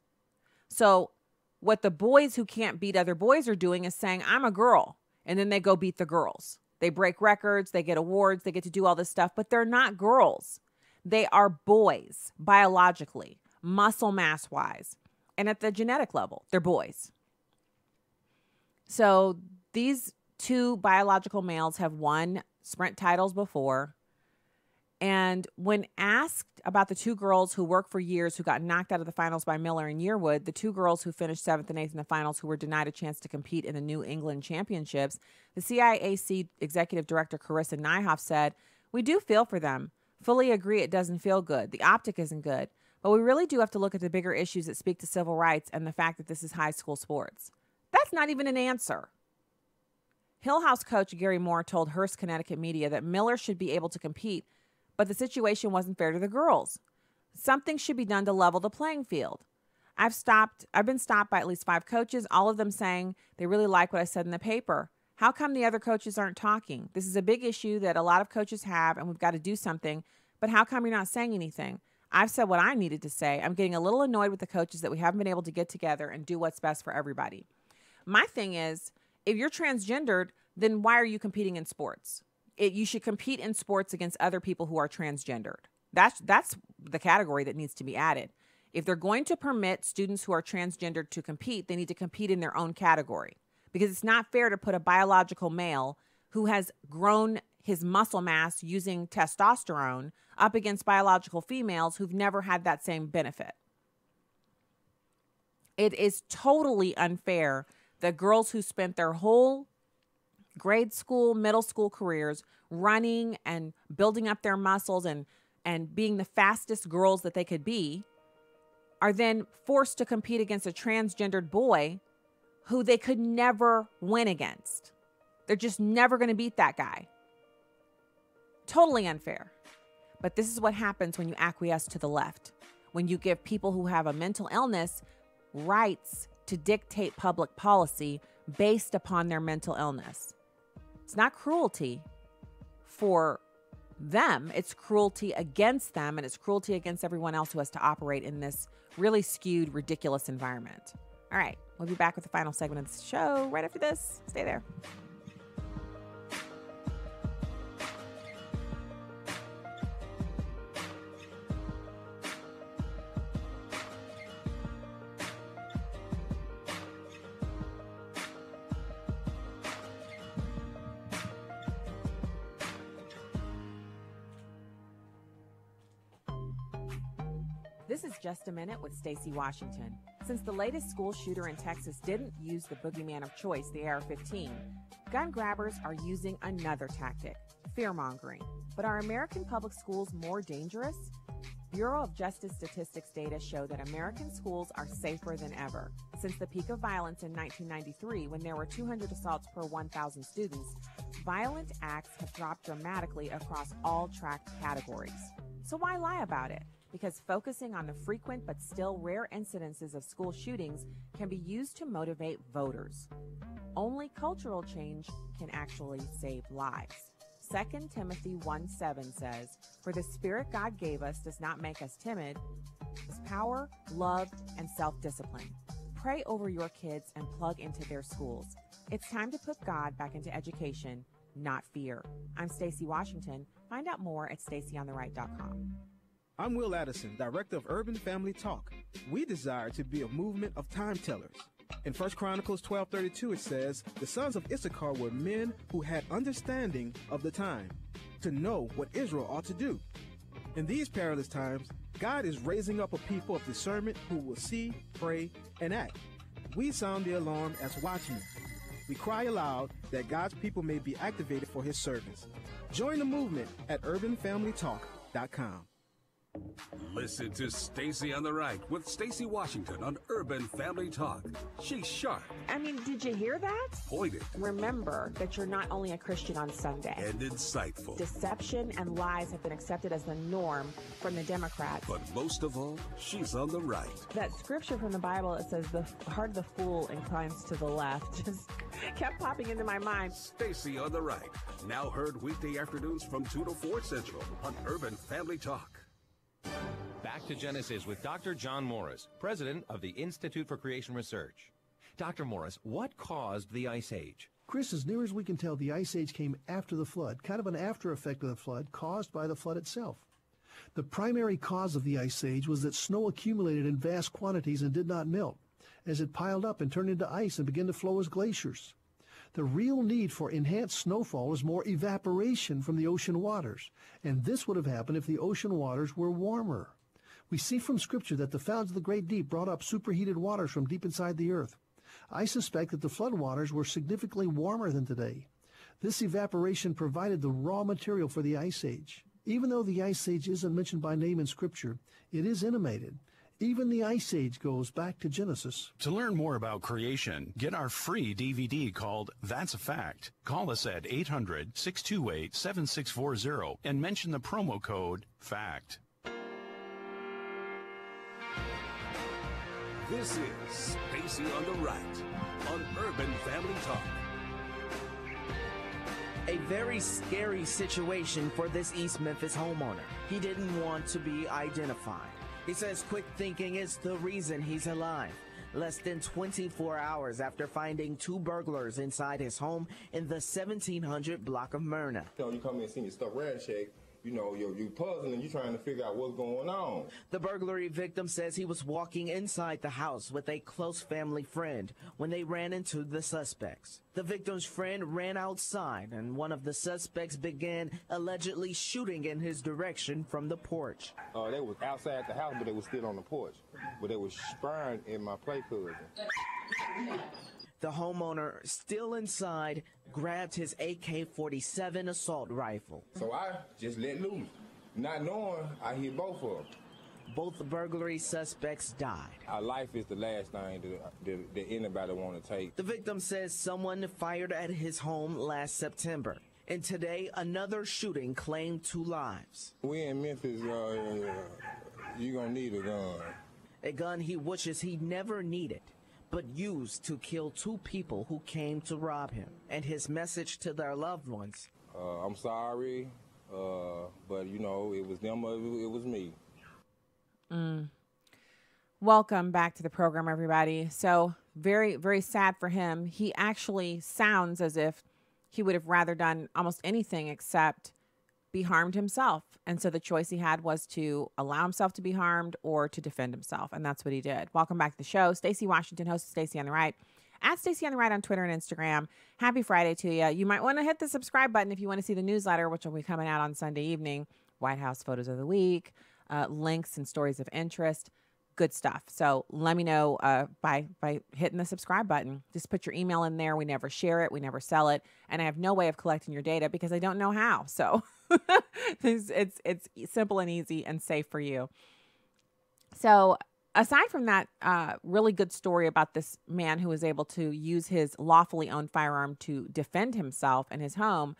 So what the boys who can't beat other boys are doing is saying, I'm a girl, and then they go beat the girls. They break records, they get awards, they get to do all this stuff, but they're not girls. They are boys biologically, muscle mass-wise, and at the genetic level, they're boys. So these two biological males have won sprint titles before. And when asked about the two girls who worked for years who got knocked out of the finals by Miller and Yearwood, the two girls who finished 7th and 8th in the finals who were denied a chance to compete in the New England Championships, the CIAC Executive Director Carissa Nyhoff said, "We do feel for them. Fully agree it doesn't feel good. The optic isn't good. But we really do have to look at the bigger issues that speak to civil rights and the fact that this is high school sports." That's not even an answer. Hillhouse coach Gary Moore told Hearst, Connecticut media that Miller should be able to compete, but the situation wasn't fair to the girls. Something should be done to level the playing field. I've been stopped by at least 5 coaches, all of them saying they really like what I said in the paper. How come the other coaches aren't talking? This is a big issue that a lot of coaches have, and we've got to do something, but how come you're not saying anything? I've said what I needed to say. I'm getting a little annoyed with the coaches that we haven't been able to get together and do what's best for everybody. My thing is, if you're transgendered, then why are you competing in sports? You should compete in sports against other people who are transgendered. That's the category that needs to be added. If they're going to permit students who are transgendered to compete, they need to compete in their own category, because it's not fair to put a biological male who has grown his muscle mass using testosterone up against biological females who've never had that same benefit. It is totally unfair that girls who spent their whole grade school, middle school careers running and building up their muscles and being the fastest girls that they could be are then forced to compete against a transgendered boy who they could never win against. They're just never going to beat that guy. Totally unfair. But this is what happens when you acquiesce to the left, when you give people who have a mental illness rights to dictate public policy based upon their mental illness. It's not cruelty for them. It's cruelty against them, and it's cruelty against everyone else who has to operate in this really skewed, ridiculous environment. All right, we'll be back with the final segment of the show right after this. Stay there. This is Just a Minute with Stacey Washington. Since the latest school shooter in Texas didn't use the boogeyman of choice, the AR-15, gun grabbers are using another tactic, fear-mongering. But are American public schools more dangerous? Bureau of Justice Statistics data show that American schools are safer than ever. Since the peak of violence in 1993, when there were 200 assaults per 1,000 students, violent acts have dropped dramatically across all tracked categories. So why lie about it? Because focusing on the frequent but still rare incidences of school shootings can be used to motivate voters. Only cultural change can actually save lives. 2 Timothy 1:7 says, "For the Spirit God gave us does not make us timid. It's power, love, and self-discipline." Pray over your kids and plug into their schools. It's time to put God back into education, not fear. I'm Stacey Washington. Find out more at StaceyOnTheRight.com.
I'm Will Addison, Director of Urban Family Talk. We desire to be a movement of time tellers. In 1 Chronicles 12:32 it says, "The sons of Issachar were men who had understanding of the time, to know what Israel ought to do." In these perilous times, God is raising up a people of discernment who will see, pray, and act. We sound the alarm as watchmen. We cry aloud that God's people may be activated for his service. Join the movement at urbanfamilytalk.com.
Listen to Stacy on the Right with Stacy Washington on Urban Family Talk. She's sharp.
I mean, did you hear that?
Pointed.
Remember that you're not only a Christian on Sunday.
And insightful.
Deception and lies have been accepted as the norm from the Democrats.
But most of all, she's on the right.
That scripture from the Bible, it says the heart of the fool inclines to the left, just kept popping into my mind.
Stacy on the Right. Now heard weekday afternoons from 2 to 4 Central on Urban Family Talk.
Back to Genesis with Dr. John Morris, president of the Institute for Creation Research. Dr. Morris, what caused the Ice Age?
Chris, as near as we can tell, the Ice Age came after the flood, kind of an after effect of the flood caused by the flood itself. The primary cause of the Ice Age was that snow accumulated in vast quantities and did not melt, as it piled up and turned into ice and began to flow as glaciers. The real need for enhanced snowfall is more evaporation from the ocean waters, and this would have happened if the ocean waters were warmer. We see from Scripture that the fountains of the great deep brought up superheated waters from deep inside the earth. I suspect that the floodwaters were significantly warmer than today. This evaporation provided the raw material for the Ice Age. Even though the Ice Age isn't mentioned by name in Scripture, it is intimated. Even the Ice Age goes back to Genesis.
To learn more about creation, get our free DVD called That's a Fact. Call us at 800-628-7640 and mention the promo code FACT.
This is Stacy on the Right on Urban Family Talk.
A very scary situation for this East Memphis homeowner. He didn't want to be identified. He says quick thinking is the reason he's alive. Less than 24 hours after finding 2 burglars inside his home in the 1700 block of Myrna.
You come in and see your stuff ransacked, you puzzling, you trying to figure out what's going on.
The burglary victim says he was walking inside the house with a close family friend when they ran into the suspects. The victim's friend ran outside, and one of the suspects began allegedly shooting in his direction from the porch.
They was outside the house, but they was still on the porch. But they was sparring at my play cousin.
The homeowner, still inside, grabbed his AK-47 assault rifle.
So I just let loose. Not knowing, I hit both of them.
Both burglary suspects died.
Our life is the last thing that anybody want to take.
The victim says someone fired at his home last September. And today, another shooting claimed 2 lives.
We in Memphis, you're going to need a gun.
A gun he wishes he never needed, but used to kill 2 people who came to rob him. And his message to their loved ones.
I'm sorry, but it was them or it was me.
Welcome back to the program, everybody. So very, very sad for him. He actually sounds as if he would have rather done almost anything except be harmed himself. And so the choice he had was to allow himself to be harmed or to defend himself. And that's what he did. Welcome back to the show. Stacy Washington, host of Stacy on the Right. At Stacy on the Right on Twitter and Instagram. Happy Friday to you. You might want to hit the subscribe button if you want to see the newsletter, which will be coming out on Sunday evening. White House photos of the week, links and stories of interest. Good stuff. So let me know by hitting the subscribe button. Just put your email in there. We never share it. We never sell it. And I have no way of collecting your data because I don't know how. So it's simple and easy and safe for you. So aside from that really good story about this man who was able to use his lawfully owned firearm to defend himself in his home,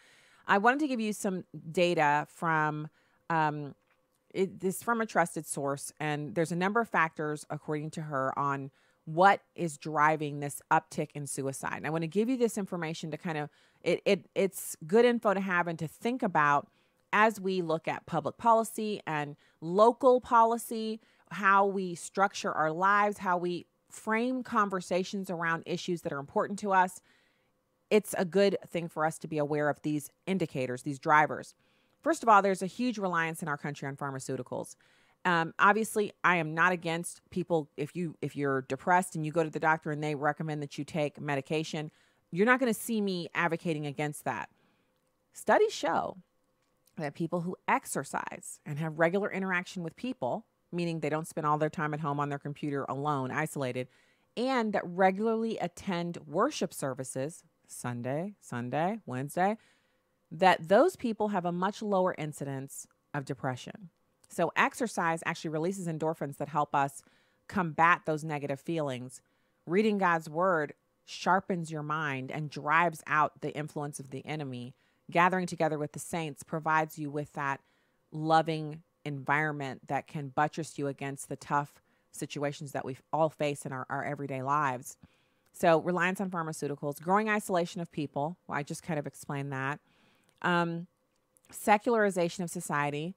I wanted to give you some data from this is from a trusted source, and there's a number of factors, according to her, on what is driving this uptick in suicide. And I want to give you this information to kind of, it's good info to have and to think about as we look at public policy and local policy, how we structure our lives, how we frame conversations around issues that are important to us. It's a good thing for us to be aware of these indicators, these drivers. First of all, there's a huge reliance in our country on pharmaceuticals. Obviously, I am not against people. If you're depressed and you go to the doctor and they recommend that you take medication, you're not going to see me advocating against that. Studies show that people who exercise and have regular interaction with people, meaning they don't spend all their time at home on their computer alone, isolated, and that regularly attend worship services, Sunday, Wednesday, that those people have a much lower incidence of depression. So exercise actually releases endorphins that help us combat those negative feelings. Reading God's word sharpens your mind and drives out the influence of the enemy. Gathering together with the saints provides you with that loving environment that can buttress you against the tough situations that we all face in our everyday lives. So reliance on pharmaceuticals, growing isolation of people. Well, I just kind of explained that. Secularization of society,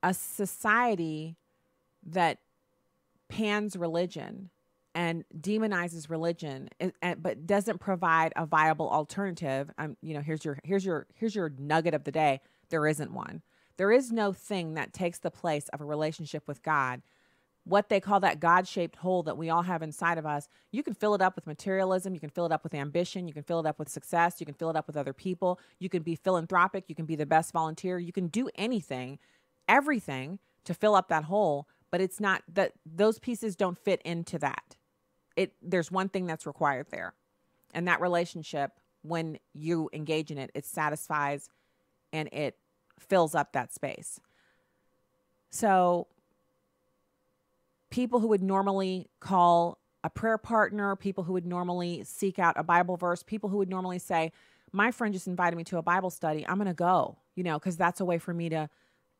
a society that pans religion and demonizes religion, but doesn't provide a viable alternative. Here's your nugget of the day. There isn't one. There is no thing that takes the place of a relationship with God. What they call that God-shaped hole that we all have inside of us, you can fill it up with materialism, you can fill it up with ambition, you can fill it up with success, you can fill it up with other people, you can be philanthropic, you can be the best volunteer, you can do anything, everything to fill up that hole, but it's not that those pieces don't fit into that. There's one thing that's required there. And that relationship, when you engage in it, it satisfies and it fills up that space. So people who would normally call a prayer partner, people who would normally seek out a Bible verse, people who would normally say, my friend just invited me to a Bible study, I'm going to go, because that's a way for me to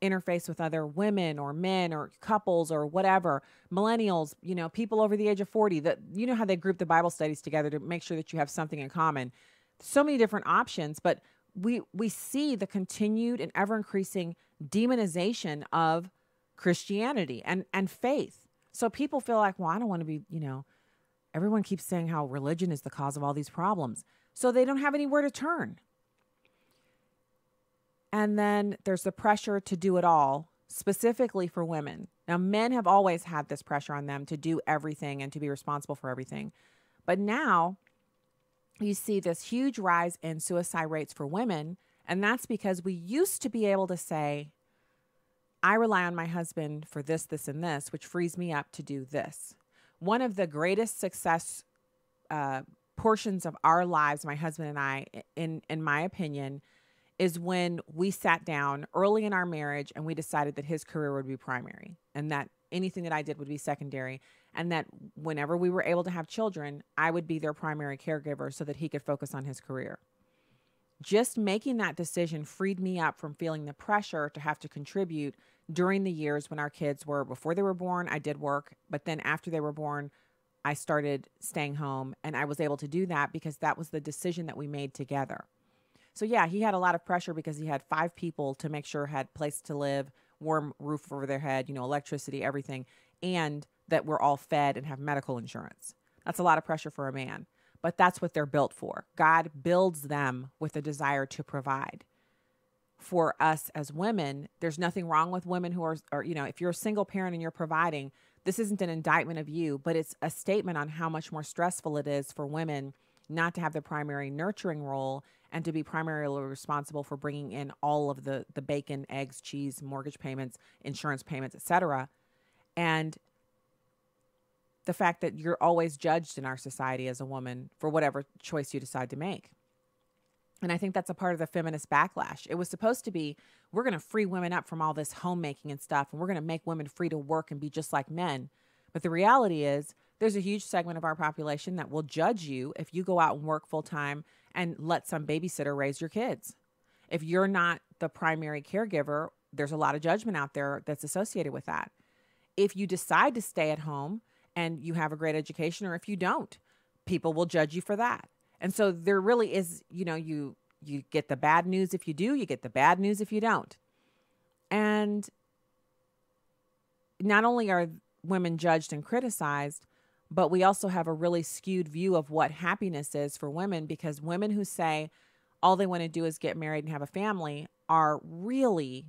interface with other women or men or couples or whatever, millennials, people over the age of 40, that how they group the Bible studies together to make sure that you have something in common. So many different options, but we see the continued and ever increasing demonization of Christianity and faith. So people feel like, well, I don't want to be, everyone keeps saying how religion is the cause of all these problems. So they don't have anywhere to turn. And then there's the pressure to do it all, specifically for women. Now, men have always had this pressure on them to do everything and to be responsible for everything. But now you see this huge rise in suicide rates for women. And that's because we used to be able to say, I rely on my husband for this, this, and this, which frees me up to do this. One of the greatest success portions of our lives, my husband and I, in my opinion, is when we sat down early in our marriage and we decided that his career would be primary and that anything that I did would be secondary, and that whenever we were able to have children, I would be their primary caregiver so that he could focus on his career. Just making that decision freed me up from feeling the pressure to have to contribute during the years when our kids were, before they were born, I did work, but then after they were born, I started staying home, and I was able to do that because that was the decision that we made together. So yeah, he had a lot of pressure because he had 5 people to make sure had place to live, warm roof over their head, electricity, everything, and that we're all fed and have medical insurance. That's a lot of pressure for a man, but that's what they're built for. God builds them with a desire to provide. For us as women, there's nothing wrong with women who are if you're a single parent and you're providing, this isn't an indictment of you, but it's a statement on how much more stressful it is for women not to have the primary nurturing role and to be primarily responsible for bringing in all of the bacon, eggs, cheese, mortgage payments, insurance payments, etc. And the fact that you're always judged in our society as a woman for whatever choice you decide to make. And I think that's a part of the feminist backlash. It was supposed to be, we're going to free women up from all this homemaking and stuff, and we're going to make women free to work and be just like men. But the reality is, there's a huge segment of our population that will judge you if you go out and work full time and let some babysitter raise your kids. If you're not the primary caregiver, there's a lot of judgment out there that's associated with that. If you decide to stay at home and you have a great education, or if you don't, people will judge you for that. And so there really is, you get the bad news if you do, you get the bad news if you don't. And not only are women judged and criticized, but we also have a really skewed view of what happiness is for women, because women who say all they want to do is get married and have a family are really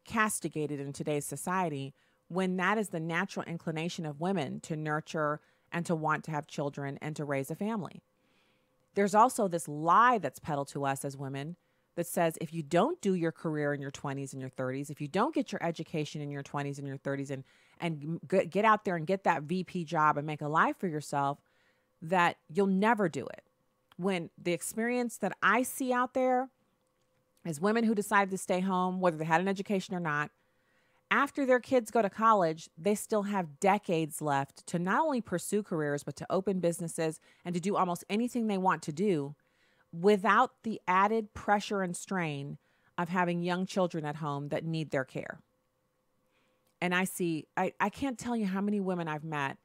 castigated in today's society, when that is the natural inclination of women to nurture and to want to have children and to raise a family. There's also this lie that's peddled to us as women that says if you don't do your career in your 20s and your 30s, if you don't get your education in your 20s and your 30s and get out there and get that VP job and make a life for yourself, that you'll never do it. When the experience that I see out there is women who decided to stay home, whether they had an education or not, After their kids go to college, they still have decades left to not only pursue careers, but to open businesses and to do almost anything they want to do without the added pressure and strain of having young children at home that need their care. And I can't tell you how many women I've met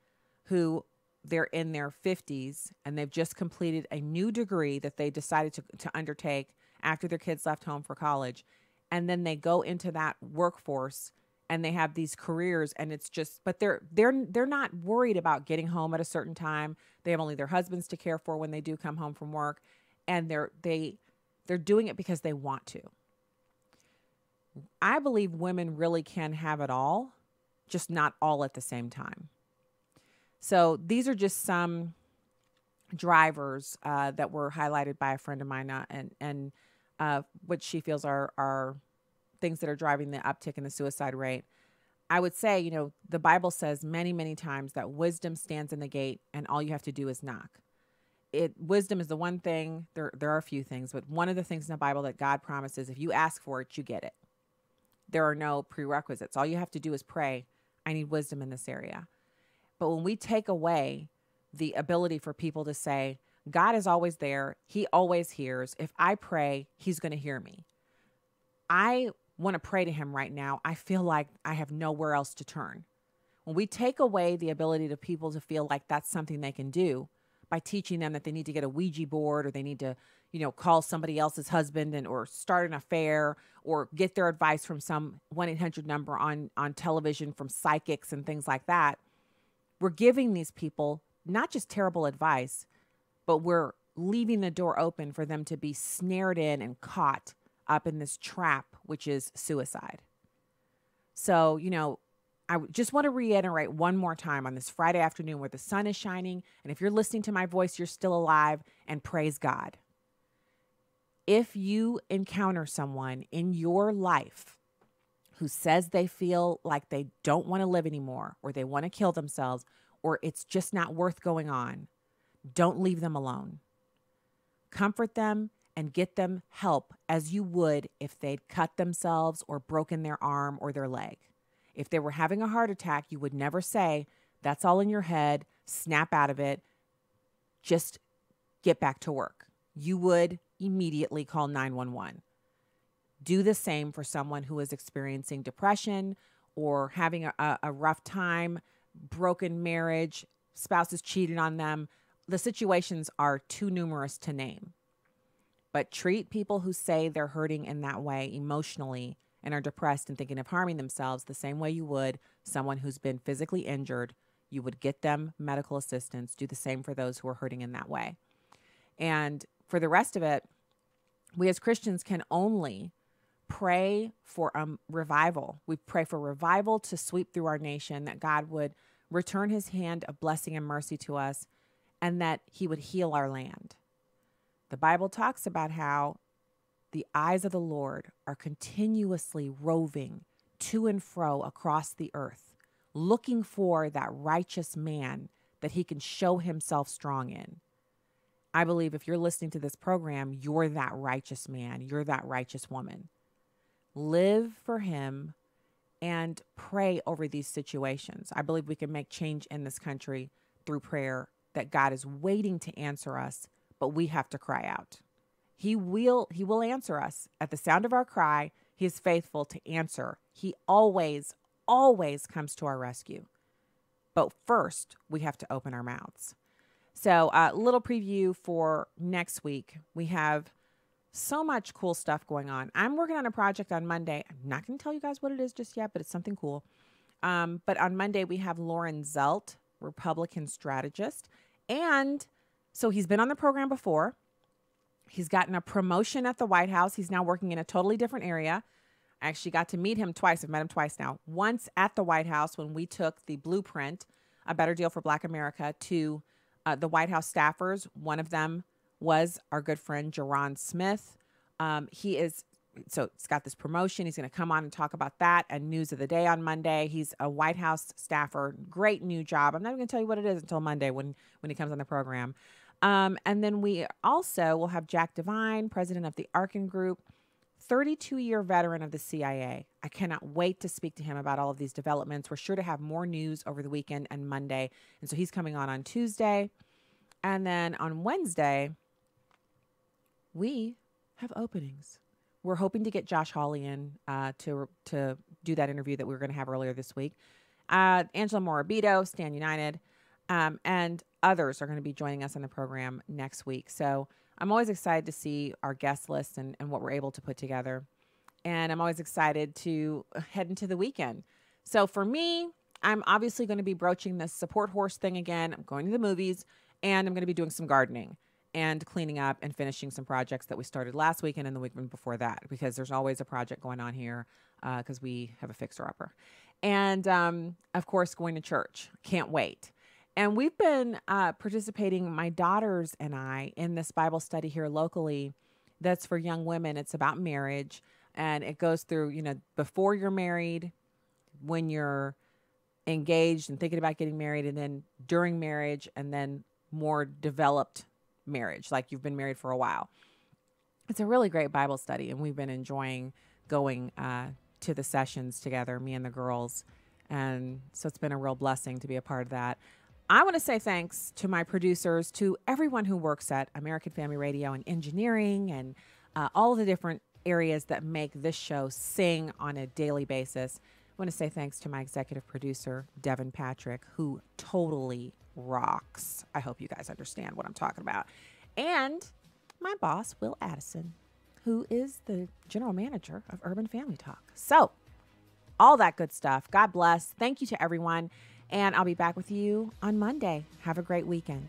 who they're in their 50s and they've just completed a new degree that they decided to undertake after their kids left home for college. And then they go into that workforce and they have these careers, and it's just, but they're not worried about getting home at a certain time. They have only their husbands to care for when they do come home from work, and they're doing it because they want to. I believe women really can have it all, just not all at the same time. So these are just some drivers that were highlighted by a friend of mine, and what she feels are things that are driving the uptick in the suicide rate. I would say, the Bible says many, many times that wisdom stands in the gate and all you have to do is knock. Wisdom is the one thing, there are a few things, but one of the things in the Bible that God promises, if you ask for it, you get it. There are no prerequisites. All you have to do is pray, I need wisdom in this area. But when we take away the ability for people to say, God is always there, he always hears. If I pray, he's going to hear me. I want to pray to him right now. I feel like I have nowhere else to turn. When we take away the ability to people to feel like that's something they can do by teaching them that they need to get a Ouija board, or they need to, call somebody else's husband or start an affair, or get their advice from some 1-800 number on television from psychics and things like that, we're giving these people not just terrible advice, but we're leaving the door open for them to be snared in and caught up in this trap, which is suicide. So, I just want to reiterate one more time on this Friday afternoon where the sun is shining. And if you're listening to my voice, you're still alive, and praise God. If you encounter someone in your life who says they feel like they don't want to live anymore, or they want to kill themselves, or it's just not worth going on, don't leave them alone. Comfort them and get them help as you would if they'd cut themselves or broken their arm or their leg. If they were having a heart attack, you would never say, that's all in your head, snap out of it, just get back to work. You would immediately call 911. Do the same for someone who is experiencing depression or having a rough time, broken marriage, spouses cheated on them. The situations are too numerous to name. But treat people who say they're hurting in that way emotionally and are depressed and thinking of harming themselves the same way you would someone who's been physically injured. You would get them medical assistance. Do the same for those who are hurting in that way. And for the rest of it, we as Christians can only pray for revival. We pray for revival to sweep through our nation, that God would return his hand of blessing and mercy to us, and that he would heal our land. The Bible talks about how the eyes of the Lord are continuously roving to and fro across the earth, looking for that righteous man that he can show himself strong in. I believe if you're listening to this program, you're that righteous man. You're that righteous woman. Live for him and pray over these situations. I believe we can make change in this country through prayer, that God is waiting to answer us, but we have to cry out. He will answer us. At the sound of our cry, he is faithful to answer. He always, always comes to our rescue. But first, we have to open our mouths. So a little preview for next week. We have so much cool stuff going on. I'm working on a project on Monday. I'm not going to tell you guys what it is just yet, but it's something cool. But on Monday, we have Lauren Zelt, Republican strategist. And so he's been on the program before. He's gotten a promotion at the White House. He's now working in a totally different area. I actually got to meet him twice. I've met him twice now. Once at the White House when we took the blueprint, A Better Deal for Black America, to the White House staffers. One of them was our good friend, Jerron Smith. He's got this promotion. He's going to come on and talk about that and news of the day on Monday. He's a White House staffer. Great new job. I'm not going to tell you what it is until Monday when he comes on the program. And then we also will have Jack Devine, president of the Arkin Group, 32-year veteran of the CIA. I cannot wait to speak to him about all of these developments. We're sure to have more news over the weekend and Monday. And so he's coming on Tuesday. And then on Wednesday, we have openings. We're hoping to get Josh Hawley in to do that interview that we were going to have earlier this week. Angela Morabito, Stand United, and others are going to be joining us on the program next week. So I'm always excited to see our guest list and what we're able to put together. And I'm always excited to head into the weekend. So for me, I'm obviously going to be broaching this support horse thing again. I'm going to the movies, and I'm going to be doing some gardening and cleaning up and finishing some projects that we started last weekend and the weekend before that, because there's always a project going on here because we have a fixer-upper. And, of course, going to church. Can't wait. And we've been participating, my daughters and I, in this Bible study here locally that's for young women. It's about marriage, and it goes through, before you're married, when you're engaged and thinking about getting married, and then during marriage, and then more developed marriage, like you've been married for a while. It's a really great Bible study, and we've been enjoying going to the sessions together, me and the girls. And so it's been a real blessing to be a part of that. I want to say thanks to my producers, to everyone who works at American Family Radio and engineering and all the different areas that make this show sing on a daily basis. I want to say thanks to my executive producer, Devin Patrick, who totally rocks. I hope you guys understand what I'm talking about. And my boss, Will Addison, who is the general manager of Urban Family Talk. So all that good stuff. God bless. Thank you to everyone. And I'll be back with you on Monday. Have a great weekend.